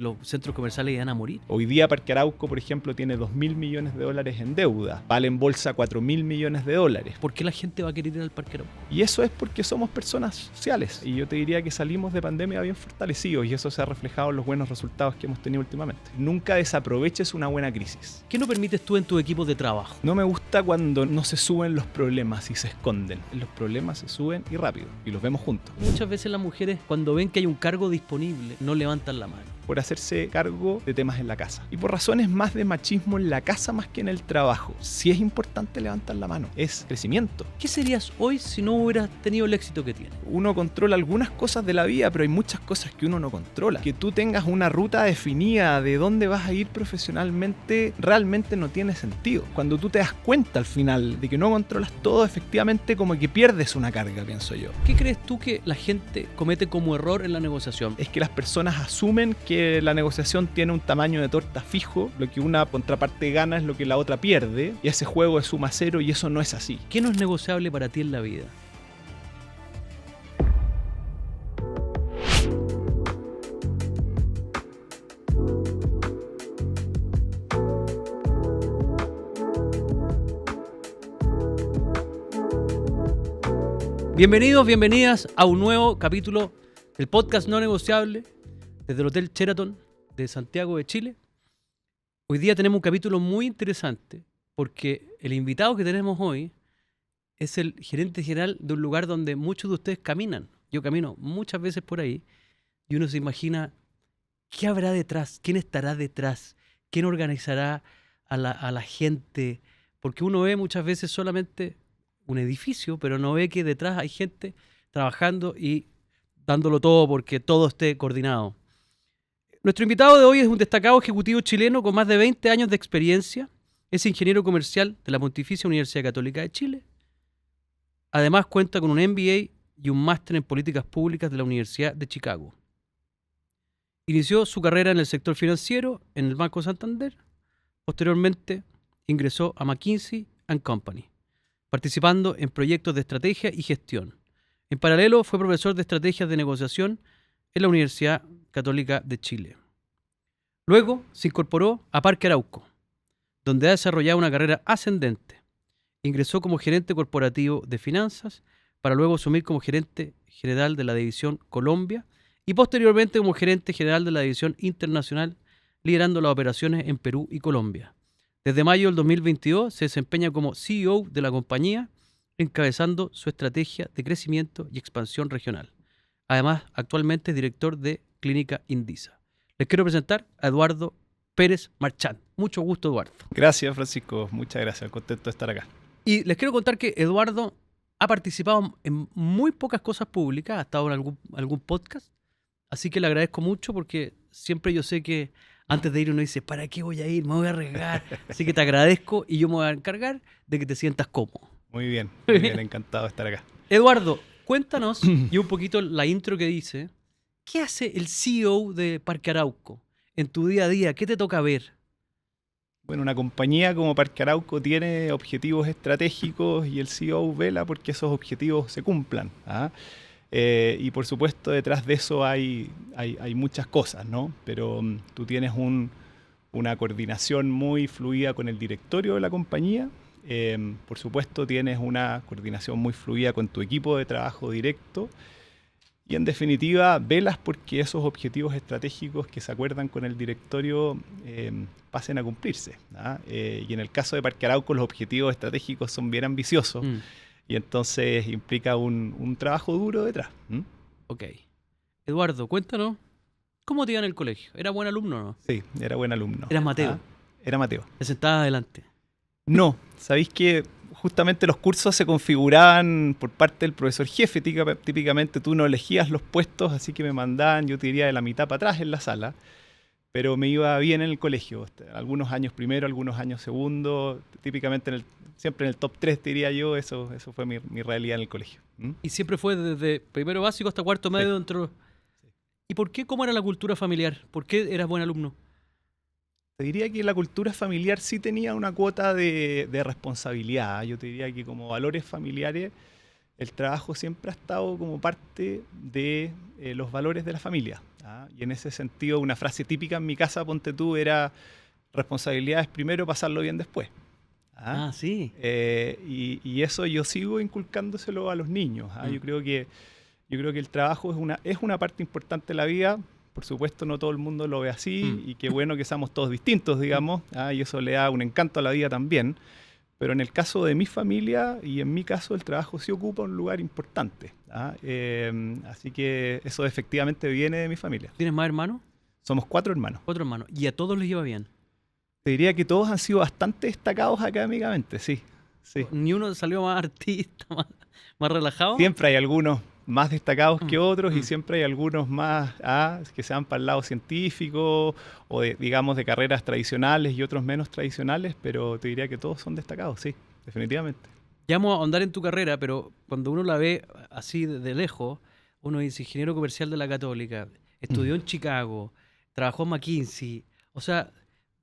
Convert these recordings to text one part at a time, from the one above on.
los centros comerciales iban a morir. Hoy día Parque Arauco, por ejemplo, tiene 2.000 millones de dólares en deuda. Vale en bolsa 4.000 millones de dólares. ¿Por qué la gente va a querer ir al Parque Arauco? Y eso es porque somos personas sociales. Y yo te diría que salimos de pandemia bien fortalecidos y eso se ha reflejado en los buenos resultados que hemos tenido últimamente. Nunca desaproveches una buena crisis. ¿Qué no permites tú en tu equipo de trabajo? No me gusta cuando no se suben los problemas y se esconden. Los problemas se suben y rápido, y los vemos juntos. Muchas veces las mujeres, cuando ven que hay un cargo disponible, no levantan la mano. Por hacerse cargo de temas en la casa. Y por razones más de machismo en la casa más que en el trabajo. Si es importante levantar la mano, es crecimiento. ¿Qué serías hoy si no hubieras tenido el éxito que tienes? Uno controla algunas cosas de la vida, pero hay muchas cosas que uno no controla. Que tú tengas una ruta definida de dónde vas a ir profesionalmente realmente no tiene sentido. Cuando tú te das cuenta al final de que no controlas todo, efectivamente como que pierdes una carga, pienso yo. ¿Qué crees tú que la gente comete como error en la negociación? Es que las personas asumen que la negociación tiene un tamaño de torta fijo, lo que una contraparte gana es lo que la otra pierde, y ese juego es suma cero y eso no es así. ¿Qué no es negociable para ti en la vida? Bienvenidos, bienvenidas a un nuevo capítulo del podcast No Negociable desde el Hotel Sheraton de Santiago de Chile. Hoy día tenemos un capítulo muy interesante porque el invitado que tenemos hoy es el gerente general de un lugar donde muchos de ustedes caminan. Yo camino muchas veces por ahí y uno se imagina qué habrá detrás, quién estará detrás, quién organizará a la gente, porque uno ve muchas veces solamente un edificio, pero no ve que detrás hay gente trabajando y dándolo todo porque todo esté coordinado. Nuestro invitado de hoy es un destacado ejecutivo chileno con más de 20 años de experiencia. Es ingeniero comercial de la Pontificia Universidad Católica de Chile. Además cuenta con un MBA y un máster en políticas públicas de la Universidad de Chicago. Inició su carrera en el sector financiero en el Banco Santander. Posteriormente ingresó a McKinsey & Company, participando en proyectos de estrategia y gestión. En paralelo, fue profesor de estrategias de negociación en la Universidad Católica de Chile. Luego se incorporó a Parque Arauco, donde ha desarrollado una carrera ascendente. Ingresó como gerente corporativo de finanzas, para luego asumir como gerente general de la división Colombia y posteriormente como gerente general de la división internacional, liderando las operaciones en Perú y Colombia. Desde mayo del 2022 se desempeña como CEO de la compañía, encabezando su estrategia de crecimiento y expansión regional. Además, actualmente es director de Clínica Indisa. Les quiero presentar a Eduardo Pérez Marchán. Mucho gusto, Eduardo. Gracias, Francisco. Muchas gracias. Contento de estar acá. Y les quiero contar que Eduardo ha participado en muy pocas cosas públicas, ha estado en algún podcast, así que le agradezco mucho porque siempre yo sé que antes de ir uno dice, ¿para qué voy a ir? Me voy a arriesgar. Así que te agradezco y yo me voy a encargar de que te sientas cómodo. Muy bien, encantado de estar acá. Eduardo, cuéntanos, y un poquito la intro que dice, ¿qué hace el CEO de Parque Arauco en tu día a día? ¿Qué te toca ver? Bueno, una compañía como Parque Arauco tiene objetivos estratégicos y el CEO vela porque esos objetivos se cumplan. Y por supuesto detrás de eso hay muchas cosas, ¿no? Pero tú tienes una coordinación muy fluida con el directorio de la compañía. Por supuesto tienes una coordinación muy fluida con tu equipo de trabajo directo. Y en definitiva, velas porque esos objetivos estratégicos que se acuerdan con el directorio pasen a cumplirse. Y en el caso de Parque Arauco, los objetivos estratégicos son bien ambiciosos. Y entonces implica un trabajo duro detrás. Ok. Eduardo, cuéntanos, ¿cómo te iba en el colegio? ¿Era buen alumno o no? Sí, era buen alumno. ¿Eras Mateo? Era Mateo. ¿Te sentabas adelante? No, sabéis que justamente los cursos se configuraban por parte del profesor jefe. Típicamente tú no elegías los puestos, así que me mandaban, yo te diría, de la mitad para atrás en la sala. Pero me iba bien en el colegio. Algunos años primero, algunos años segundo. Típicamente siempre en el top 3, diría yo. Eso fue mi realidad en el colegio. ¿Y siempre fue desde primero básico hasta cuarto medio? Sí. Dentro? Sí. ¿Y por qué? ¿Cómo era la cultura familiar? ¿Por qué eras buen alumno? Te diría que la cultura familiar sí tenía una cuota de responsabilidad. Yo te diría que como valores familiares el trabajo siempre ha estado como parte de los valores de la familia. Y en ese sentido, una frase típica en mi casa, ponte tú, era responsabilidades primero, pasarlo bien después. Sí. Y eso yo sigo inculcándoselo a los niños. Yo creo que el trabajo es una parte importante de la vida. Por supuesto, no todo el mundo lo ve así, y qué bueno que seamos todos distintos, digamos, y eso le da un encanto a la vida también. Pero en el caso de mi familia y en mi caso, el trabajo sí ocupa un lugar importante. Así que eso efectivamente viene de mi familia. ¿Tienes más hermanos? Somos 4 hermanos. 4 hermanos. ¿Y a todos les lleva bien? Te diría que todos han sido bastante destacados académicamente, sí. ¿Ni uno salió más artista, más relajado? Siempre hay algunos más destacados que otros, y siempre hay algunos más que se van para el lado científico o digamos de carreras tradicionales, y otros menos tradicionales, pero te diría que todos son destacados, sí, definitivamente. Ya vamos a ahondar en tu carrera, pero cuando uno la ve así de lejos, uno dice ingeniero comercial de la Católica, estudió en Chicago, trabajó en McKinsey, o sea,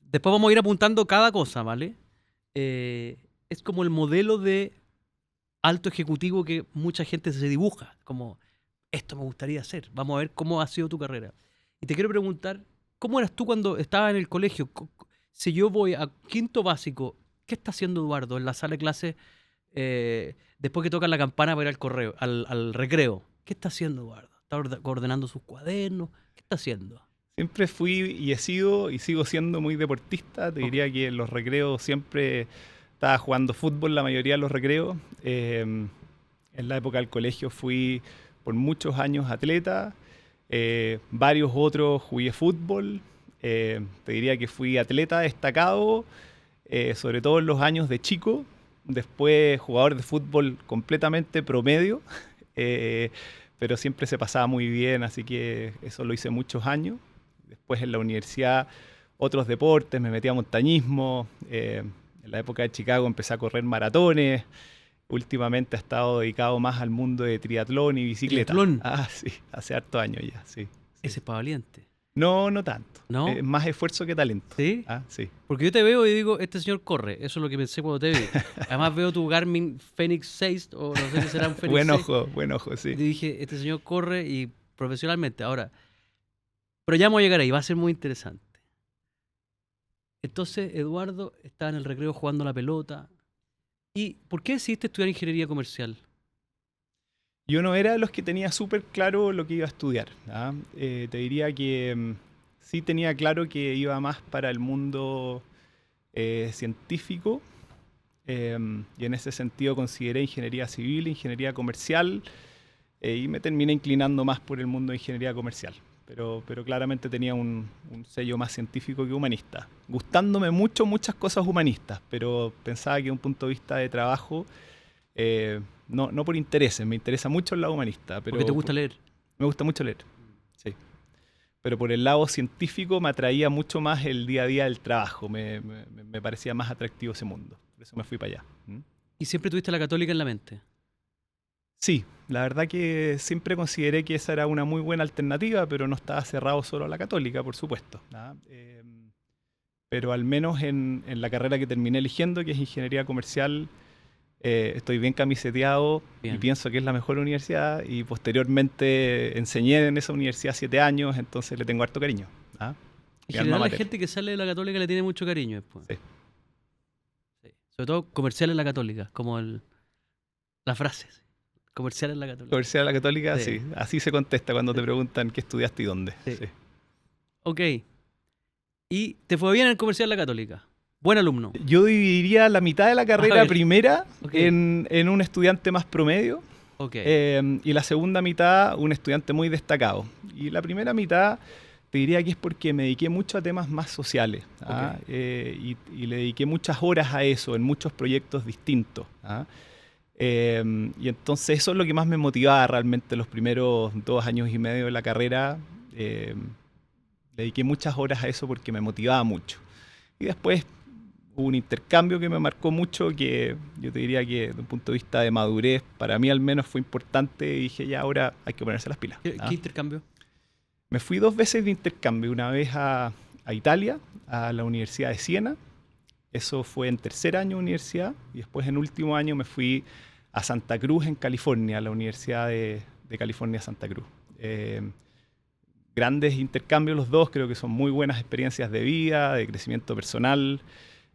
después vamos a ir apuntando cada cosa, ¿vale? Es como el modelo de alto ejecutivo que mucha gente se dibuja, como esto me gustaría hacer. Vamos a ver cómo ha sido tu carrera. Y te quiero preguntar, ¿cómo eras tú cuando estabas en el colegio? Si yo voy a quinto básico, ¿qué está haciendo Eduardo en la sala de clase después que tocan la campana para ir al recreo? ¿Qué está haciendo Eduardo? ¿Está ordenando sus cuadernos? ¿Qué está haciendo? Siempre fui y he sido y sigo siendo muy deportista. Te diría que en los recreos siempre estaba jugando fútbol la mayoría de los recreos. En la época del colegio fui por muchos años atleta. Varios otros jugué fútbol. Te diría que fui atleta destacado, sobre todo en los años de chico. Después jugador de fútbol completamente promedio, pero siempre se pasaba muy bien, así que eso lo hice muchos años. Después en la universidad otros deportes, me metí a montañismo. En la época de Chicago empecé a correr maratones. Últimamente he estado dedicado más al mundo de triatlón y bicicleta. ¿Triatlón? Sí, hace hartos años ya, sí. Ese es para valiente. No, no tanto. ¿No? Más esfuerzo que talento. ¿Sí? Sí. Porque yo te veo y digo, este señor corre. Eso es lo que pensé cuando te vi. Además veo tu Garmin Fenix 6, o no sé si será un Fenix 6. Buen ojo, sí. Y dije, este señor corre y profesionalmente. Ahora, pero ya vamos a llegar ahí, va a ser muy interesante. Entonces, Eduardo estaba en el recreo jugando a la pelota. ¿Y por qué decidiste estudiar ingeniería comercial? Yo no era de los que tenía súper claro lo que iba a estudiar. Te diría que sí tenía claro que iba más para el mundo científico, y en ese sentido consideré ingeniería civil, ingeniería comercial, y me terminé inclinando más por el mundo de ingeniería comercial. Pero claramente tenía un sello más científico que humanista. Gustándome muchas cosas humanistas, pero pensaba que de un punto de vista de trabajo, no por intereses, me interesa mucho el lado humanista. Pero ¿Porque te gusta leer? Me gusta mucho leer, sí. Pero por el lado científico me atraía mucho más el día a día del trabajo, me parecía más atractivo ese mundo. Por eso me fui para allá. ¿Y siempre tuviste la Católica en la mente? Sí, la verdad que siempre consideré que esa era una muy buena alternativa, pero no estaba cerrado solo a la Católica, por supuesto. Pero al menos en la carrera que terminé eligiendo, que es ingeniería comercial, estoy bien camiseteado y pienso que es la mejor universidad, y posteriormente enseñé en esa universidad 7 años, entonces le tengo harto cariño. En general la gente que sale de la Católica le tiene mucho cariño después. Sí. Sí. Sobre todo comercial en la Católica, como la frase. Comercial en la Católica. Comercial en la Católica, sí. Así se contesta cuando te preguntan qué estudiaste y dónde. Sí. Sí. Ok. ¿Y te fue bien en el comercial en la Católica? Buen alumno. Yo dividiría la mitad de la carrera primera en un estudiante más promedio, y la segunda mitad un estudiante muy destacado. Y la primera mitad te diría que es porque me dediqué mucho a temas más sociales, y le dediqué muchas horas a eso en muchos proyectos distintos. Y entonces eso es lo que más me motivaba realmente los primeros 2 años y medio de la carrera. Le dediqué muchas horas a eso porque me motivaba mucho. Y después hubo un intercambio que me marcó mucho, que yo te diría que desde un punto de vista de madurez, para mí al menos fue importante, y dije ya ahora hay que ponerse las pilas. ¿Qué intercambio? Me fui 2 veces de intercambio, una vez a Italia, a la Universidad de Siena. Eso fue en tercer año de universidad, y después en último año me fui a Santa Cruz, en California, a la Universidad de California, Santa Cruz. Grandes intercambios los dos, creo que son muy buenas experiencias de vida, de crecimiento personal.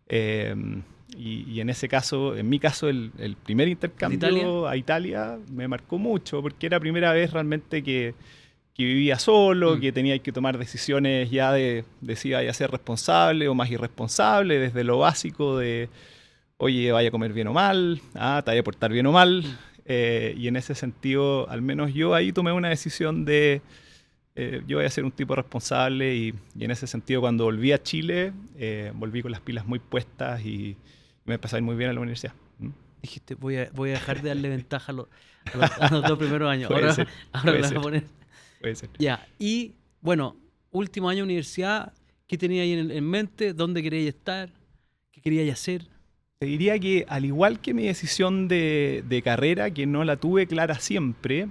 Y en ese caso, en mi caso, el primer intercambio a Italia me marcó mucho, porque era la primera vez realmente que vivía solo, que tenía que tomar decisiones ya de si vaya a ser responsable o más irresponsable, desde lo básico de, oye, vaya a comer bien o mal, te vaya a portar bien o mal. Y en ese sentido, al menos yo ahí tomé una decisión de, yo voy a ser un tipo responsable, y en ese sentido, cuando volví a Chile, volví con las pilas muy puestas y me empezó a ir muy bien en la universidad. Dijiste, voy a dejar de darle ventaja a los 2 primeros años. Puede ser, ahora la voy a poner. Puede ser. Ya, y bueno, último año de universidad, ¿qué tenías ahí en mente? ¿Dónde querías estar? ¿Qué querías hacer? Te diría que, al igual que mi decisión de carrera, que no la tuve clara siempre,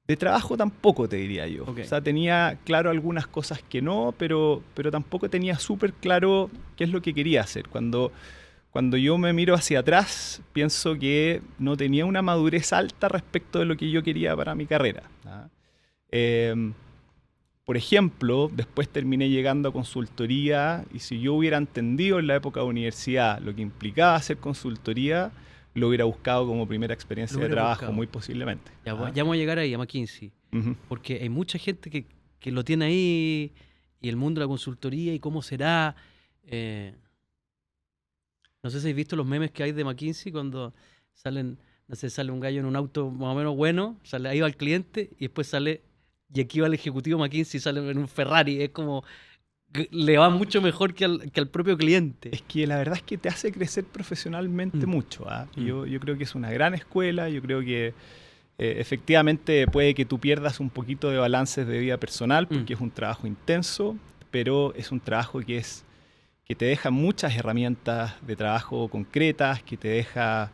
de trabajo tampoco, te diría yo. Okay. O sea, tenía claro algunas cosas que no, pero tampoco tenía súper claro qué es lo que quería hacer. Cuando yo me miro hacia atrás, pienso que no tenía una madurez alta respecto de lo que yo quería para mi carrera. Por ejemplo, después terminé llegando a consultoría, y si yo hubiera entendido en la época de universidad lo que implicaba hacer consultoría, lo hubiera buscado como primera experiencia de trabajo, muy posiblemente. Ya vamos a llegar ahí, a McKinsey, porque hay mucha gente que lo tiene ahí, y el mundo de la consultoría y cómo será. No sé si habéis visto los memes que hay de McKinsey cuando salen, no sé, sale un gallo en un auto más o menos bueno, ahí va el cliente y después sale, y aquí va el ejecutivo McKinsey, sale en un Ferrari. Es como, le va mucho mejor que al propio cliente. Es que la verdad es que te hace crecer profesionalmente mucho. Yo creo que es una gran escuela. Yo creo que efectivamente puede que tú pierdas un poquito de balances de vida personal, porque es un trabajo intenso, pero es un trabajo que te deja muchas herramientas de trabajo concretas, que te deja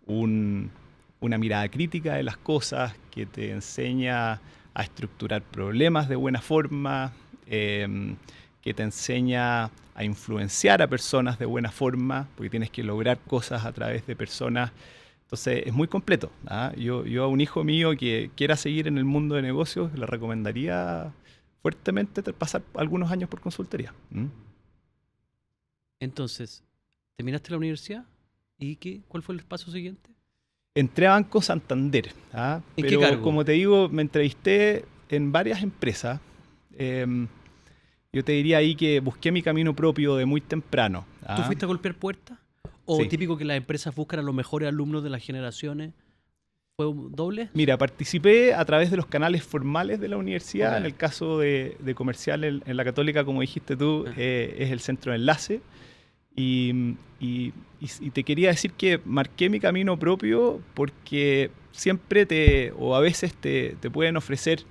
una mirada crítica de las cosas, que te enseña a estructurar problemas de buena forma, que te enseña a influenciar a personas de buena forma, porque tienes que lograr cosas a través de personas. Entonces es muy completo. Yo a un hijo mío que quiera seguir en el mundo de negocios le recomendaría fuertemente pasar algunos años por consultoría. Entonces, ¿terminaste la universidad? ¿Y cuál fue el paso siguiente? Entré a Banco Santander. ¿En pero qué cargo? Como te digo, me entrevisté en varias empresas. Yo te diría ahí que busqué mi camino propio de muy temprano. ¿Tú fuiste a golpear puertas? ¿O Sí. típico que las empresas buscan a los mejores alumnos de las generaciones? ¿Fue doble? Mira, participé a través de los canales formales de la universidad. Okay. En el caso de comercial en la Católica, como dijiste tú, es el centro de enlace. Y te quería decir que marqué mi camino propio porque siempre a veces te pueden ofrecer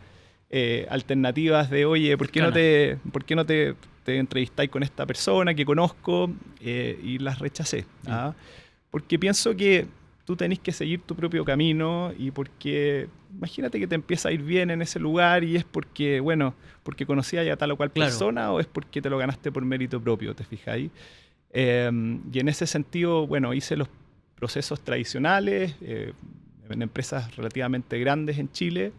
alternativas de, oye, ¿por qué no te entrevistáis con esta persona que conozco? Y las rechacé. Porque pienso que tú tenés que seguir tu propio camino, y porque imagínate que te empieza a ir bien en ese lugar y es porque conocías a tal o cual persona, o es porque te lo ganaste por mérito propio, ¿te fijáis? Y en ese sentido, hice los procesos tradicionales en empresas relativamente grandes en Chile,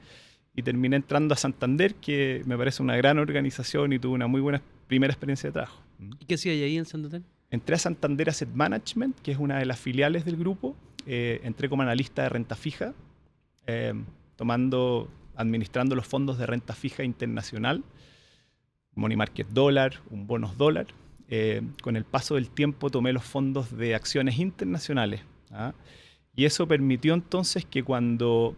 y terminé entrando a Santander, que me parece una gran organización, y tuve una muy buena primera experiencia de trabajo. ¿Y qué hacías ahí en Santander? Entré a Santander Asset Management, que es una de las filiales del grupo. Entré como analista de renta fija, administrando los fondos de renta fija internacional, money market dólar, un bonos dólar. Con el paso del tiempo tomé los fondos de acciones internacionales. Y eso permitió entonces que, cuando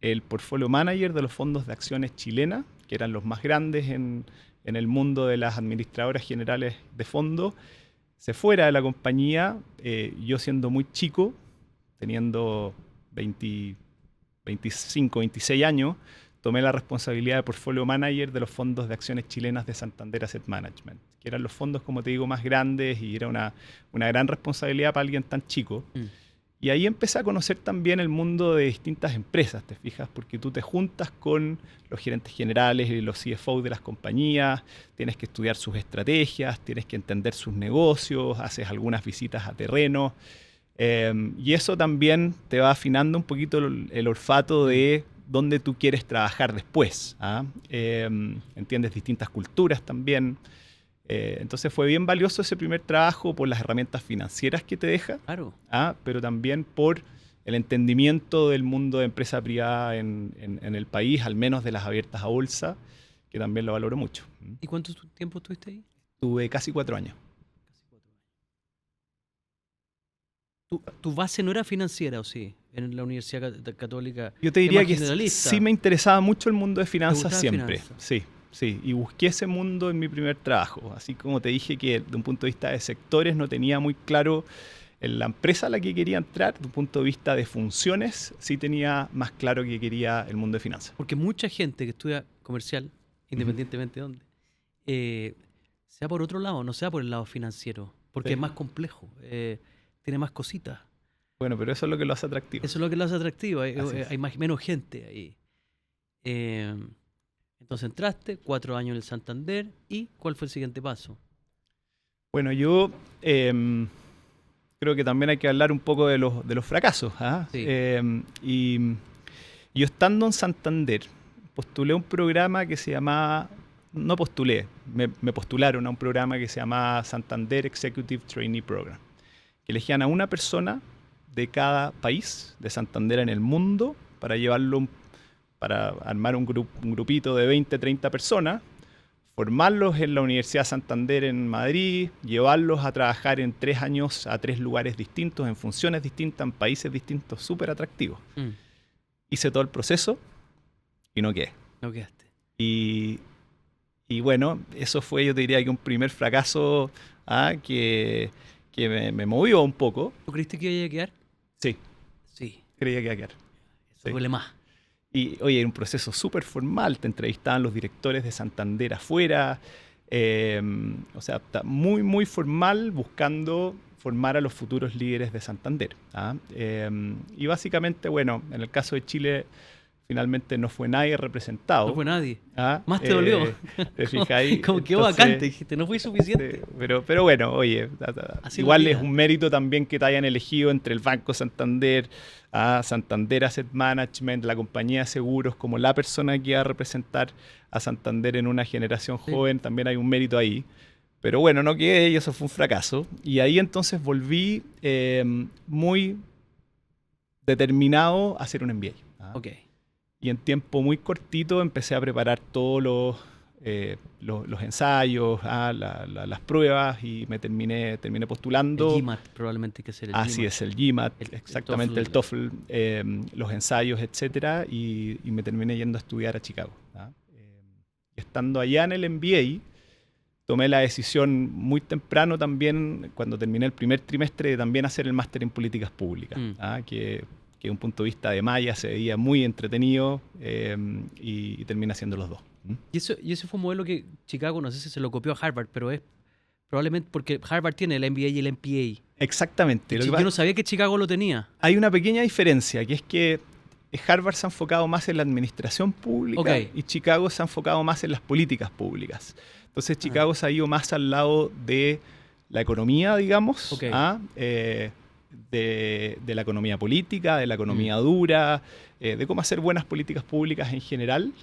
el portfolio manager de los fondos de acciones chilenas, que eran los más grandes en el mundo de las administradoras generales de fondos, se fuera de la compañía, yo siendo muy chico, teniendo 25, 26 años, tomé la responsabilidad de portfolio manager de los fondos de acciones chilenas de Santander Asset Management, que eran los fondos, como te digo, más grandes, y era una gran responsabilidad para alguien tan chico. Y ahí empecé a conocer también el mundo de distintas empresas, ¿te fijas? Porque tú te juntas con los gerentes generales y los CFO de las compañías, tienes que estudiar sus estrategias, tienes que entender sus negocios, haces algunas visitas a terreno. Y eso también te va afinando un poquito el olfato de dónde tú quieres trabajar después. ¿Ah? Entiendes distintas culturas también. Entonces fue bien valioso ese primer trabajo por las herramientas financieras que te deja, Claro. pero también por el entendimiento del mundo de empresa privada en el país, al menos de las abiertas a bolsa, que también lo valoro mucho. ¿Y cuánto tiempo estuviste ahí? Tuve casi 4 años. ¿Tu base no era financiera o sí? En la Universidad Católica. Yo te diría Tema que generalista. sí me interesaba mucho el mundo de finanzas gustaba siempre. finanzas? Sí, sí. Y busqué ese mundo en mi primer trabajo. Así como te dije que de un punto de vista de sectores no tenía muy claro en la empresa a la que quería entrar. De un punto de vista de funciones sí tenía más claro que quería el mundo de finanzas. Porque mucha gente que estudia comercial, independientemente de dónde, sea por otro lado, no sea por el lado financiero, porque Sí. es más complejo, tiene más cositas. Bueno, pero eso es lo que lo hace atractivo. Eso es lo que lo hace atractivo, Así es. hay menos gente ahí. Entonces entraste, 4 años en el Santander, ¿y cuál fue el siguiente paso? Bueno, yo creo que también hay que hablar un poco de los fracasos. ¿Ah? Sí. Y yo estando en Santander, postulé un programa que se llamaba, no postulé, me postularon a un programa que se llamaba Santander Executive Trainee Program, que elegían a una persona de cada país de Santander en el mundo para llevarlo, para armar un grupito de 20, 30 personas, formarlos en la Universidad Santander en Madrid, llevarlos a trabajar en 3 años a 3 lugares distintos, en funciones distintas, en países distintos, súper atractivos. Hice todo el proceso y no quedé. No quedaste. Y bueno, eso fue, yo te diría que un primer fracaso que me movió un poco. ¿Tú creíste que iba a quedar? Sí, Sí, creía que iba a quedar. eso Sí. duele más. Y oye, era un proceso súper formal, te entrevistaban los directores de Santander afuera, o sea, está muy, muy formal buscando formar a los futuros líderes de Santander. Y básicamente, bueno, en el caso de Chile, finalmente no fue nadie representado. No fue nadie. ¿Ah? Más te dolió. ¿Te fijáis? Como quedó Entonces, vacante, dijiste, no fui suficiente. pero bueno, oye, Así igual la es vida. un mérito también que te hayan elegido entre el Banco Santander, Santander Asset Management, la compañía de seguros, como la persona que va a representar a Santander en una generación Sí. joven, también hay un mérito ahí. Pero bueno, no quedé y eso fue un fracaso. Y ahí entonces volví muy determinado a hacer un MBA. Ok. Y en tiempo muy cortito empecé a preparar todos los ensayos, las pruebas y me terminé El postulando. GMAT, probablemente hay que ser el Así GMAT. es, el GMAT, El exactamente, el TOEFL, los ensayos, etcétera, y me terminé yendo a estudiar a Chicago. Y estando allá en el MBA, tomé la decisión muy temprano también, cuando terminé el primer trimestre, de también hacer el máster en políticas públicas, que de un punto de vista de Maya se veía muy entretenido y terminé haciendo los dos. Y ese fue un modelo que Chicago, no sé si se lo copió a Harvard, pero es probablemente porque Harvard tiene el MBA y el MPA. Exactamente. Yo no sabía que Chicago lo tenía. Hay una pequeña diferencia, que es que Harvard se ha enfocado más en la administración pública y Chicago se ha enfocado más en las políticas públicas. Entonces Chicago se ha ido más al lado de la economía, digamos, de la economía política, de la economía dura, de cómo hacer buenas políticas públicas en general,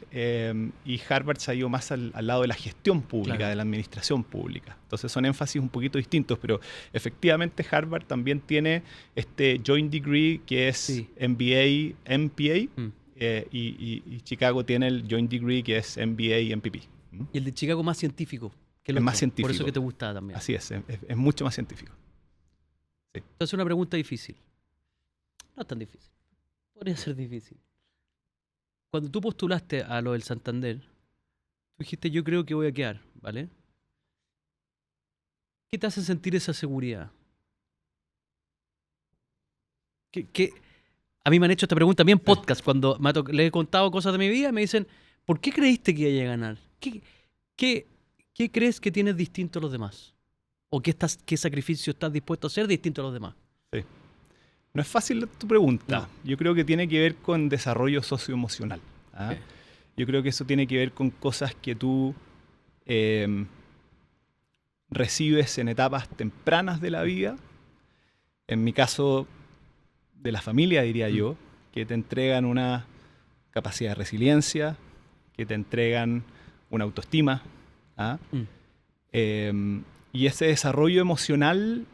y Harvard se ha ido más al lado de la gestión pública, de la administración pública. Entonces son énfasis un poquito distintos, pero efectivamente Harvard también tiene este joint degree que es MBA, MPA, y Chicago tiene el joint degree que es MBA y MPP. Y el de Chicago más científico. Es más científico. Por eso que te gustaba también. Así es mucho más científico. Sí. Entonces una pregunta difícil. No es tan difícil. Podría ser difícil. Cuando tú postulaste a lo del Santander, tú dijiste, yo creo que voy a quedar, ¿vale? ¿Qué te hace sentir esa seguridad? A mí me han hecho esta pregunta también en podcast, cuando le he contado cosas de mi vida, me dicen, ¿por qué creíste que iba a ganar? ¿Qué crees que tienes distinto a los demás? ¿O qué sacrificio estás dispuesto a hacer distinto a los demás? Sí. No es fácil tu pregunta. No. Yo creo que tiene que ver con desarrollo socioemocional. Okay. Yo creo que eso tiene que ver con cosas que tú recibes en etapas tempranas de la vida En mi caso, de la familia, diría Mm. yo, que te entregan una capacidad de resiliencia, que te entregan una autoestima, ¿ah? Mm. Y ese desarrollo emocional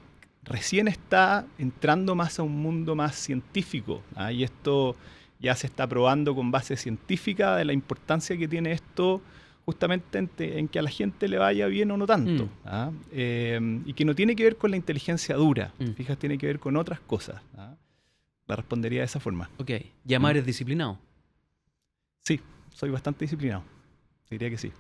recién está entrando más a un mundo más científico, ¿ah? Y esto ya se está probando con base científica de la importancia que tiene esto justamente en que a la gente le vaya bien o no tanto, Mm. ¿ah? Y que no tiene que ver con la inteligencia dura, Mm. fijas, tiene que ver con otras cosas, ¿ah? La respondería de esa forma. Ok. Llamar ¿Mm? es disciplinado. Sí, soy bastante disciplinado, diría que sí.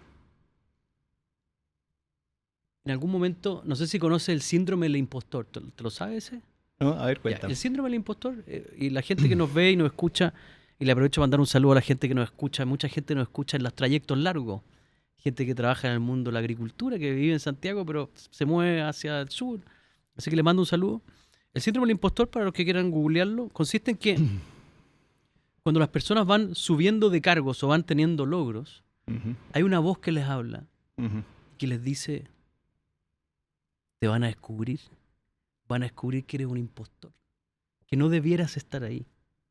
En algún momento, no sé si conoces el síndrome del impostor. ¿Te lo sabes ese? ¿No? A ver, Ya, cuéntame. el síndrome del impostor, y la gente que nos ve y nos escucha, y le aprovecho para mandar un saludo a la gente que nos escucha. Mucha gente nos escucha en los trayectos largos. Gente que trabaja en el mundo de la agricultura, que vive en Santiago, pero se mueve hacia el sur. Así que le mando un saludo. El síndrome del impostor, para los que quieran googlearlo, consiste en que cuando las personas van subiendo de cargos o van teniendo logros, Ujú, hay una voz que les habla ujú. que les dice, te van a descubrir que eres un impostor, que no debieras estar ahí.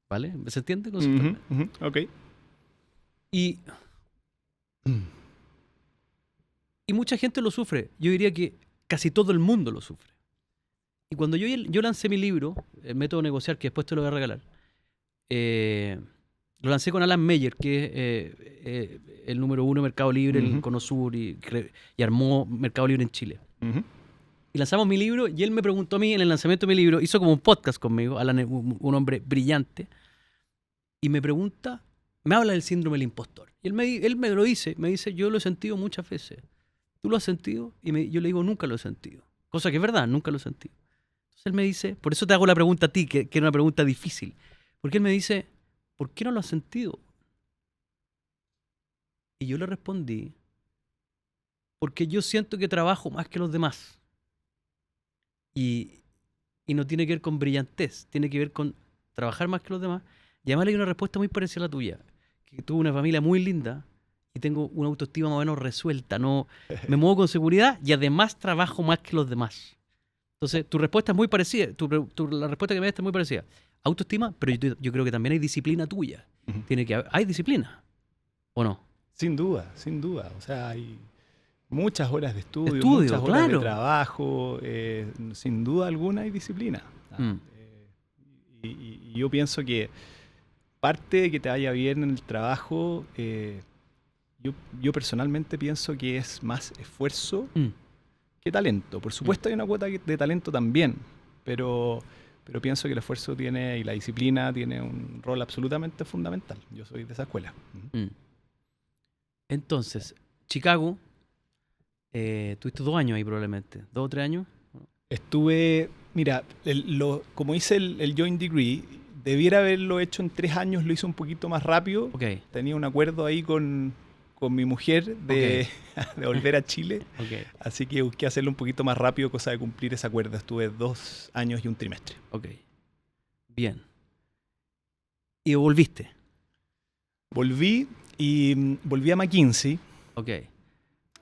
¿Vale? ¿Se entiende conceptualmente? Ujú, ujú, ok. Y, y mucha gente lo sufre. Yo diría que casi todo el mundo lo sufre. Y cuando yo lancé mi libro, El método de negociar, que después te lo voy a regalar, lo lancé con Alan Meyer, que es el número 1 de Mercado Libre en el Ujú. Cono Sur y armó Mercado Libre en Chile. Ujú. Y lanzamos mi libro y él me preguntó a mí en el lanzamiento de mi libro, hizo como un podcast conmigo, Alan es un hombre brillante, y me pregunta, me habla del síndrome del impostor. Y él me lo dice, me dice, yo lo he sentido muchas veces. ¿Tú lo has sentido? Y yo le digo, nunca lo he sentido. Cosa que es verdad, nunca lo he sentido. Entonces él me dice, por eso te hago la pregunta a ti, que era una pregunta difícil. Porque él me dice, ¿por qué no lo has sentido? Y yo le respondí, porque yo siento que trabajo más que los demás. Y, y no tiene que ver con brillantez, tiene que ver con trabajar más que los demás. Y además le di una respuesta muy parecida a la tuya, que tuve una familia muy linda y tengo una autoestima más o menos resuelta, no me muevo con seguridad y además trabajo más que los demás. Entonces, tu respuesta es muy parecida, la respuesta que me diste es muy parecida. Autoestima, pero yo creo que también hay disciplina tuya. Ujú. Hay disciplina, ¿o no? Sin duda, sin duda. O sea, hay muchas horas de estudio, Estudio, muchas horas de claro. trabajo. Sin duda alguna hay disciplina. ¿Ah? Mm, Y yo pienso que parte de que te vaya bien en el trabajo, yo personalmente pienso que es más esfuerzo mm. que talento. Por supuesto hay una cuota de talento también, pero pienso que el esfuerzo tiene y la disciplina tiene un rol absolutamente fundamental. Yo soy de esa escuela. Ujú. Mm. Entonces, Chicago, tuviste 2 años ahí probablemente, 2 o 3 años. Estuve, mira, como hice el Joint Degree, debiera haberlo hecho en 3 años, lo hice un poquito más rápido. Ok, Tenía un acuerdo ahí con mi mujer de, de volver a Chile, ok, así que busqué hacerlo un poquito más rápido, cosa de cumplir ese acuerdo. Estuve 2 años y un trimestre. ok. Bien. Y volviste. Volví y volví a McKinsey. Ok. Ahí Espérate,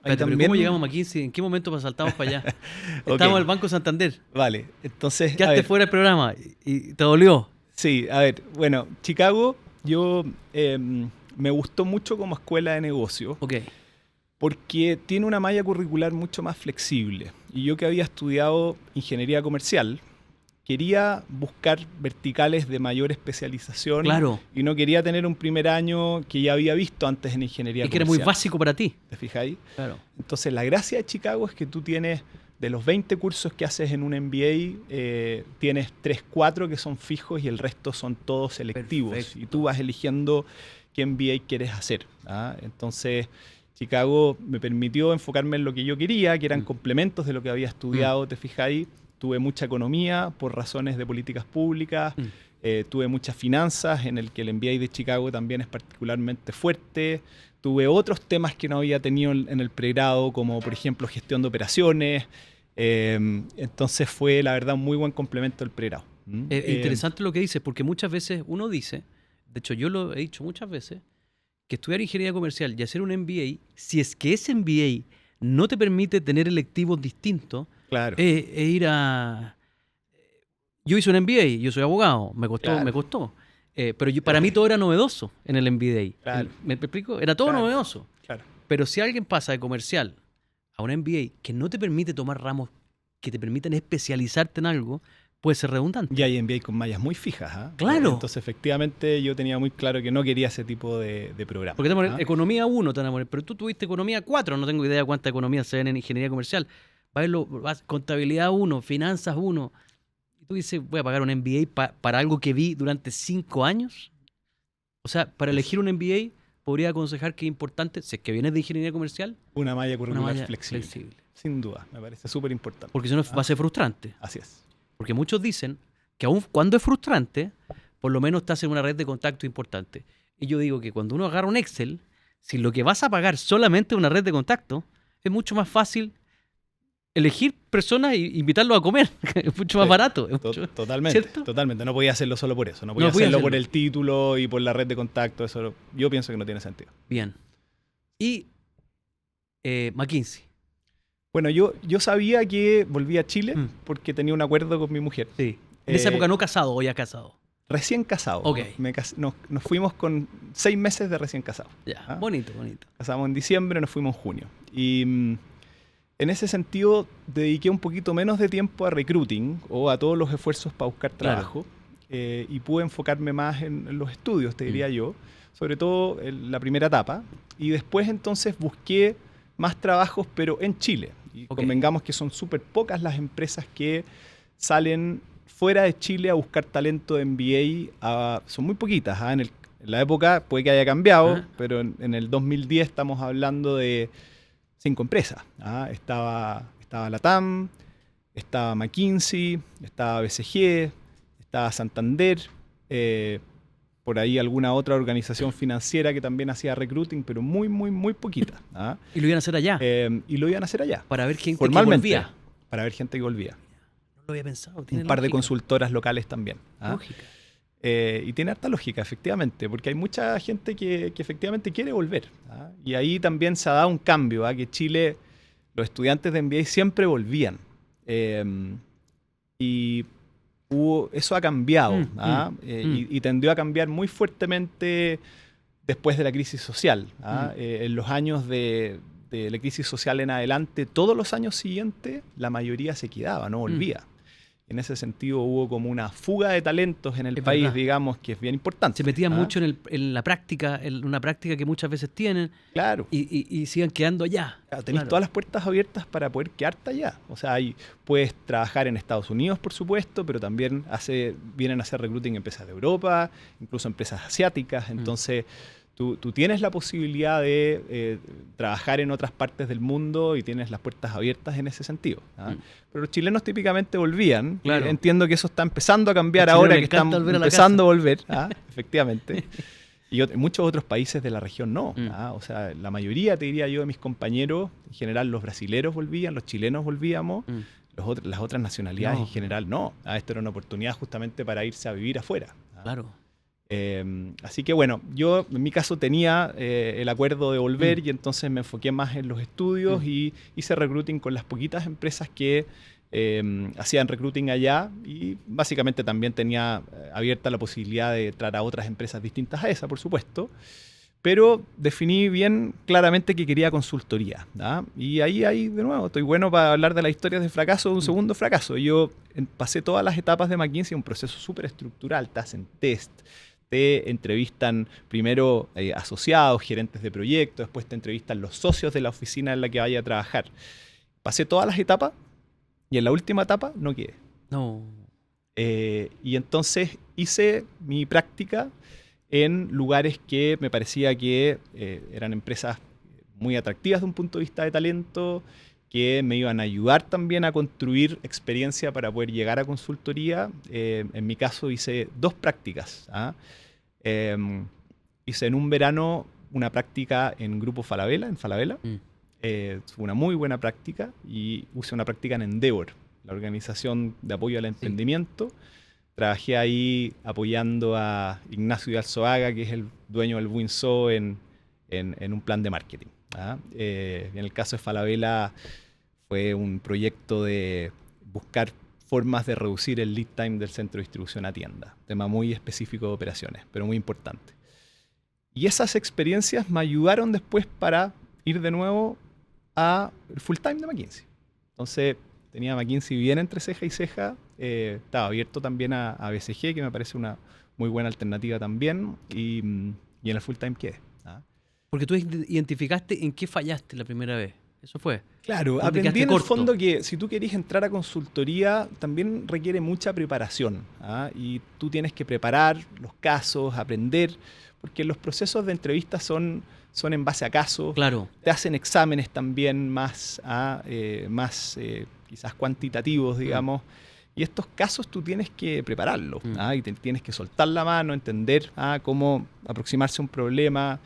pero también. ¿cómo llegamos a McKinsey? ¿En qué momento saltamos para allá? Ok, Estamos en el Banco Santander. vale. Entonces, a Quedaste ver, fuera del programa y te dolió. sí, a ver, bueno, Chicago, yo me gustó mucho como escuela de negocio Ok. porque tiene una malla curricular mucho más flexible. Y yo que había estudiado ingeniería comercial, quería buscar verticales de mayor especialización Claro. y no quería tener un primer año que ya había visto antes en ingeniería Es que era muy comercial. básico para ti. ¿Te fijáis? Claro. Entonces, la gracia de Chicago es que tú tienes, de los 20 cursos que haces en un MBA, tienes 3, 4 que son fijos y el resto son todos selectivos. Perfecto. Y tú vas eligiendo qué MBA quieres hacer. ¿Ah? Entonces, Chicago me permitió enfocarme en lo que yo quería, que eran complementos de lo que había estudiado, ¿te fijáis? Tuve mucha economía por razones de políticas públicas. Tuve muchas finanzas, en el que el MBA de Chicago también es particularmente fuerte. Tuve otros temas que no había tenido en el pregrado, como por ejemplo gestión de operaciones. Entonces fue, la verdad, un muy buen complemento del pregrado. Interesante lo que dices, porque muchas veces uno dice, de hecho yo lo he dicho muchas veces, que estudiar ingeniería comercial y hacer un MBA, si es que ese MBA no te permite tener electivos distintos, Claro. es ir a... Yo hice un MBA, yo soy abogado, me costó, Claro. me costó. Pero para mí todo era novedoso en el MBA. Claro. ¿Me explico? Era todo Claro. novedoso. Claro. Pero si alguien pasa de comercial a un MBA que no te permite tomar ramos que te permitan especializarte en algo, puede ser redundante. Y hay MBA con mallas muy fijas. ¿Ah? Claro. Entonces, efectivamente, yo tenía muy claro que no quería ese tipo de programa. Porque te van a ¿Ah? poner economía 1, te van a poner, pero tú tuviste economía 4, no tengo idea cuántas economías se ven en ingeniería comercial. Contabilidad 1, finanzas 1. Y tú dices, voy a pagar un MBA para algo que vi durante 5 años. O sea, para elegir un MBA, podría aconsejar que es importante, si es que vienes de ingeniería comercial, Una malla una curricular malla flexible. flexible. Sin duda, me parece súper importante. Porque si no va a ser frustrante. Así es. Porque muchos dicen que aun cuando es frustrante, por lo menos estás en una red de contacto importante. Y yo digo que cuando uno agarra un Excel, si lo que vas a pagar solamente es una red de contacto, es mucho más fácil elegir personas e invitarlos a comer. Es mucho más Sí, barato. Es mucho- Totalmente, ¿cierto? totalmente. No podía hacerlo solo por eso. No podía No podía hacerlo por hacerlo. el título y por la red de contacto. Eso yo pienso que no tiene sentido. Bien. Y McKinsey. Bueno, yo sabía que volví a Chile Mm. porque tenía un acuerdo con mi mujer. Sí. En esa época no casado o ya casado. Recién casado. Ok. Nos fuimos con 6 meses de recién casado. Ya, Ah. bonito, bonito. Casamos en diciembre, nos fuimos en junio. Y en ese sentido dediqué un poquito menos de tiempo a recruiting o a todos los esfuerzos para buscar Claro. trabajo. Y pude enfocarme más en los estudios, te diría yo. Sobre todo en la primera etapa. Y después entonces busqué más trabajos, pero en Chile. Y Ok. convengamos que son súper pocas las empresas que salen fuera de Chile a buscar talento de MBA. Son muy poquitas. ¿Ah? En la época puede que haya cambiado, Ajá. pero en el 2010 estamos hablando de 5 empresas. ¿Ah? Estaba LATAM, estaba McKinsey, estaba BCG, estaba Santander, por ahí alguna otra organización financiera que también hacía recruiting, pero muy, muy, muy poquita. ¿Ah? Y lo iban a hacer allá. Y lo iban a hacer allá, Para ver quién formalmente, volvía. para ver gente que volvía. No lo había pensado. Un Tiene par de lógica. consultoras locales también. ¿Ah? Lógica. Y tiene harta lógica, efectivamente, porque hay mucha gente que efectivamente quiere volver. ¿Ah? Y ahí también se ha dado un cambio, ¿ah? Que Chile, los estudiantes de MBA siempre volvían. Y eso ha cambiado, ¿ah? Y tendió a cambiar muy fuertemente después de la crisis social. ¿Ah? En los años de la crisis social en adelante, todos los años siguientes, la mayoría se quedaba, no volvía. En ese sentido hubo como una fuga de talentos en el Es país, verdad. digamos, que es bien importante. Se metían ¿Ah? mucho en la práctica, en una práctica que muchas veces tienen, Claro. y sigan quedando allá. Claro, tenés Claro. todas las puertas abiertas para poder quedarte allá. O sea, puedes trabajar en Estados Unidos, por supuesto, pero también vienen a hacer recruiting empresas de Europa, incluso empresas asiáticas. Entonces, tú tienes la posibilidad de trabajar en otras partes del mundo y tienes las puertas abiertas en ese sentido. ¿Ah? Pero los chilenos típicamente volvían. Claro. Entiendo que eso está empezando a cambiar A los chilenos ahora les que están encanta volver a la empezando a volver. ¿Ah? Efectivamente. Y muchos otros países de la región no. Mm. ¿Ah? O sea, la mayoría, te diría yo, de mis compañeros, en general los brasileros volvían, los chilenos volvíamos, las otras nacionalidades No. en general no. ¿Ah? Esto era una oportunidad justamente para irse a vivir afuera. ¿Ah? Claro. Así que bueno, yo en mi caso tenía el acuerdo de volver y entonces me enfoqué más en los estudios y hice recruiting con las poquitas empresas que hacían recruiting allá y básicamente también tenía abierta la posibilidad de entrar a otras empresas distintas a esa, por supuesto. Pero definí bien claramente que quería consultoría. ¿Ah? Y ahí, de nuevo, estoy bueno para hablar de las historias de fracaso, de un segundo fracaso. Yo pasé todas las etapas de McKinsey, un proceso súper estructural, te hacen test, te entrevistan primero asociados, gerentes de proyectos, después te entrevistan los socios de la oficina en la que vaya a trabajar. Pasé todas las etapas y en la última etapa no quedé. No. Y entonces hice mi práctica en lugares que me parecía que eran empresas muy atractivas de un punto de vista de talento, que me iban a ayudar también a construir experiencia para poder llegar a consultoría. En mi caso hice 2 prácticas. ¿Ah? Hice en un verano una práctica en Grupo Falabella, en Falabella. Fue una muy buena práctica y hice una práctica en Endeavor, la organización de apoyo al emprendimiento. Trabajé ahí apoyando a Ignacio de Alzoaga, que es el dueño del Buinso, en un plan de marketing. ¿Ah? En el caso de Falabella fue un proyecto de buscar formas de reducir el lead time del centro de distribución a tienda. Tema muy específico de operaciones, pero muy importante. Y esas experiencias me ayudaron después para ir de nuevo a full time de McKinsey. Entonces tenía McKinsey bien entre ceja y ceja. Estaba abierto también a BCG, que me parece una muy buena alternativa también. Y en el full time quedé. Porque tú identificaste en qué fallaste la primera vez. Eso fue. Claro, aprendí en el fondo que si tú querés entrar a consultoría también requiere mucha preparación. Y tú tienes que preparar los casos, aprender, porque los procesos de entrevistas son en base a casos. Claro. Te hacen exámenes también más quizás cuantitativos, digamos. Y estos casos tú tienes que prepararlos. Y tienes que soltar la mano, entender cómo aproximarse a un problema.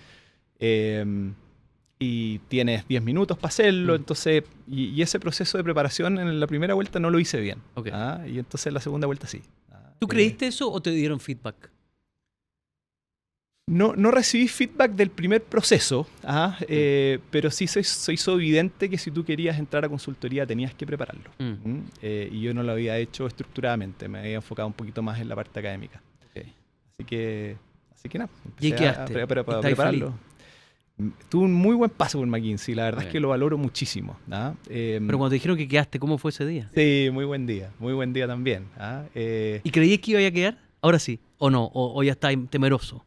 Y tienes 10 minutos para hacerlo. Entonces, y ese proceso de preparación en la primera vuelta no lo hice bien. Okay. Y entonces en la segunda vuelta sí. ¿Tú creíste eso o te dieron feedback? No recibí feedback del primer proceso, pero sí se hizo evidente que si tú querías entrar a consultoría tenías que prepararlo. Y yo no lo había hecho estructuradamente, me había enfocado un poquito más en la parte académica. Okay. Así que nada, ¿Y quedaste? A prepararlo. Tuve un muy buen paso por McKinsey, la verdad es que lo valoro muchísimo. Pero cuando te dijeron que quedaste, ¿cómo fue ese día? Sí, muy buen día también. ¿Y creías que iba a quedar? Ahora sí, ¿o no? ¿O ya estás temeroso?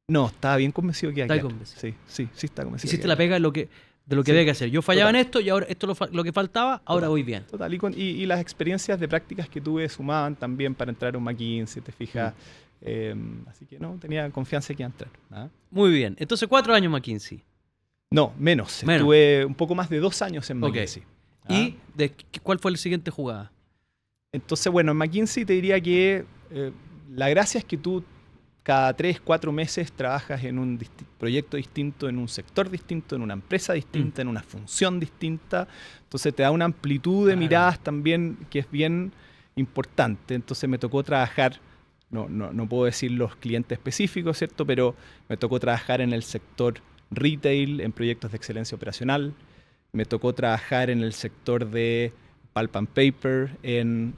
No, estaba bien convencido que iba a quedar. Convencido. Sí, estaba convencido. Hiciste la pega de lo que había que hacer. Yo fallaba en esto y ahora esto lo que faltaba, ahora voy bien. Total, y las experiencias de prácticas que tuve sumaban también para entrar a un McKinsey, te fijas. Así que no, tenía confianza que iba a entrar. Muy bien. Entonces, 4 años McKinsey. No, menos. Estuve un poco más de 2 años en McKinsey. ¿Y cuál fue la siguiente jugada? Entonces, bueno, en McKinsey te diría que la gracia es que tú cada 3, 4 meses trabajas en un proyecto distinto, en un sector distinto, en una empresa distinta, en una función distinta. Entonces te da una amplitud de miradas también que es bien importante. Entonces me tocó trabajar, no puedo decir los clientes específicos, ¿cierto? Pero me tocó trabajar en el sector retail, en proyectos de excelencia operacional. Me tocó trabajar en el sector de pulp and paper, en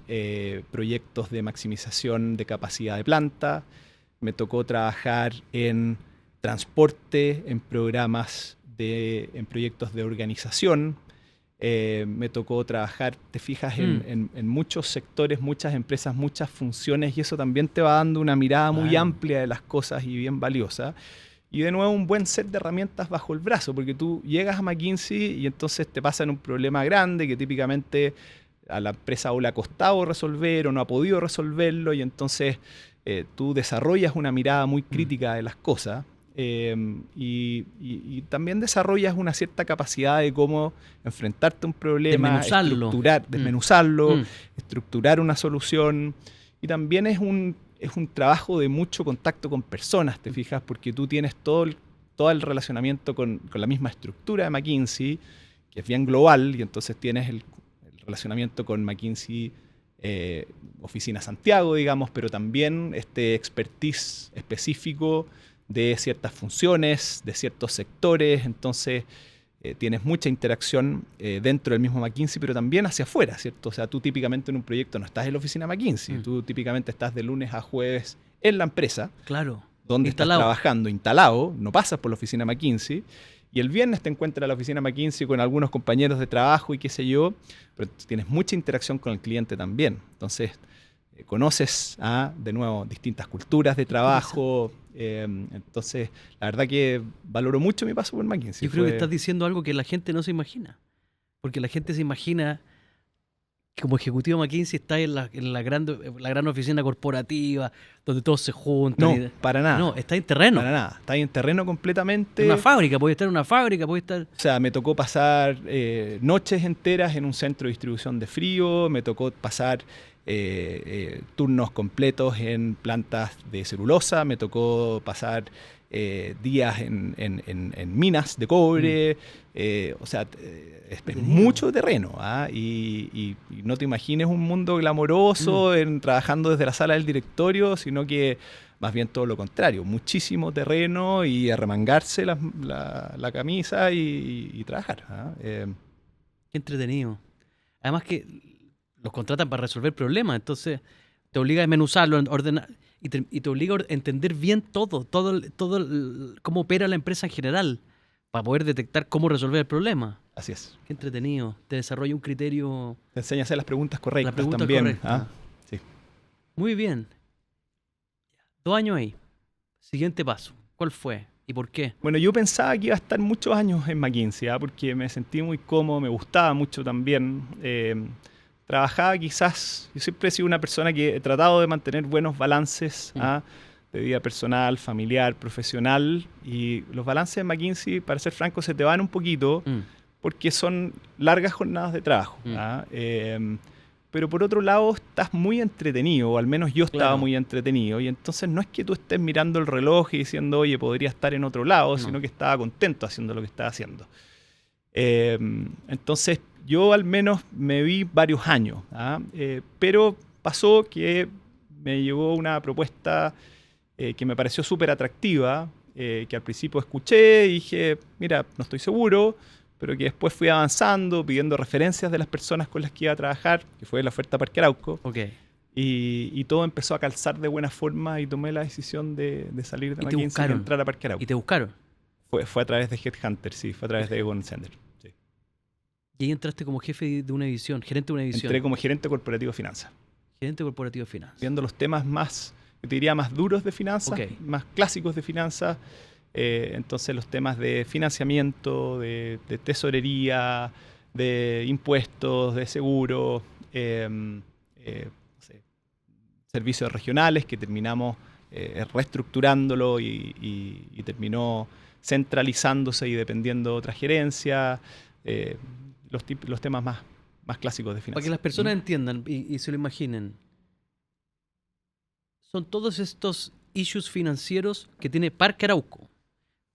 proyectos de maximización de capacidad de planta. Me tocó trabajar en transporte, en programas, en proyectos de organización. Me tocó trabajar, te fijas, en muchos sectores, muchas empresas, muchas funciones, y eso también te va dando una mirada muy amplia de las cosas y bien valiosa. Y de nuevo un buen set de herramientas bajo el brazo, porque tú llegas a McKinsey y entonces te pasan un problema grande que típicamente a la empresa o le ha costado resolver o no ha podido resolverlo, y entonces tú desarrollas una mirada muy crítica de las cosas y también desarrollas una cierta capacidad de cómo enfrentarte a un problema, desmenuzarlo, estructurar una solución. Y también es un trabajo de mucho contacto con personas, te fijas, porque tú tienes todo el relacionamiento con la misma estructura de McKinsey, que es bien global, y entonces tienes el relacionamiento con McKinsey Oficina Santiago, digamos, pero también este expertise específico de ciertas funciones, de ciertos sectores. Entonces tienes mucha interacción dentro del mismo McKinsey, pero también hacia afuera, ¿cierto? O sea, tú típicamente en un proyecto no estás en la oficina McKinsey, tú típicamente estás de lunes a jueves en la empresa, donde estás trabajando, instalado, no pasas por la oficina McKinsey. Y el viernes te encuentras en la oficina McKinsey con algunos compañeros de trabajo y qué sé yo, pero tienes mucha interacción con el cliente también. Entonces, conoces, de nuevo, distintas culturas de trabajo. Entonces, la verdad que valoro mucho mi paso por McKinsey. Yo creo que estás diciendo algo que la gente no se imagina. Porque la gente se imagina que como ejecutivo McKinsey está en la gran oficina corporativa, donde todos se juntan. No, para nada. No, está en terreno. Para nada. Está en terreno completamente. En una fábrica, puede estar en una fábrica, puede estar... O sea, me tocó pasar noches enteras en un centro de distribución de frío, me tocó pasar turnos completos en plantas de celulosa, me tocó pasar días en minas de cobre. O sea, es mucho terreno, y no te imagines un mundo glamoroso trabajando desde la sala del directorio, sino que más bien todo lo contrario, muchísimo terreno y arremangarse la camisa y trabajar. Qué entretenido. Además que los contratan para resolver problemas, entonces te obliga a desmenuzarlo, ordenar, y te obliga a entender bien todo cómo opera la empresa en general, para poder detectar cómo resolver el problema. Así es. Qué entretenido. Te desarrolla un criterio. Te enseña a hacer las preguntas correctas La pregunta también. correcta. ¿Ah? Sí. Muy bien. 2 años ahí. Siguiente paso. ¿Cuál fue? ¿Y por qué? Bueno, yo pensaba que iba a estar muchos años en McKinsey, porque me sentí muy cómodo, me gustaba mucho también. Trabajaba quizás, yo siempre he sido una persona que he tratado de mantener buenos balances de vida personal, familiar, profesional, y los balances en McKinsey, para ser franco, se te van un poquito porque son largas jornadas de trabajo. Pero por otro lado estás muy entretenido, o al menos yo estaba muy entretenido, y entonces no es que tú estés mirando el reloj y diciendo, oye, podría estar en otro lado, sino que estaba contento haciendo lo que estaba haciendo. Entonces yo al menos me vi varios años, pero pasó que me llegó una propuesta que me pareció súper atractiva, que al principio escuché y dije, mira, no estoy seguro, pero que después fui avanzando, pidiendo referencias de las personas con las que iba a trabajar, que fue la oferta Parque Arauco. Okay. Y todo empezó a calzar de buena forma y tomé la decisión de salir de McKinsey y entrar a Parque Arauco. ¿Y te buscaron? Fue a través de Headhunter, sí, fue a través de Egon Zehnder. Sí. Y ahí entraste como jefe de una división, gerente de una división. Entré como gerente corporativo de finanzas. Gerente corporativo de finanzas. Viendo los temas más, yo te diría, más duros de finanzas, más clásicos de finanzas. Entonces los temas de financiamiento, de tesorería, de impuestos, de seguro, servicios regionales que terminamos reestructurándolo y terminó centralizándose y dependiendo de otra gerencia, los temas más clásicos de finanzas. Para que las personas entiendan y se lo imaginen, son todos estos issues financieros que tiene Parque Arauco.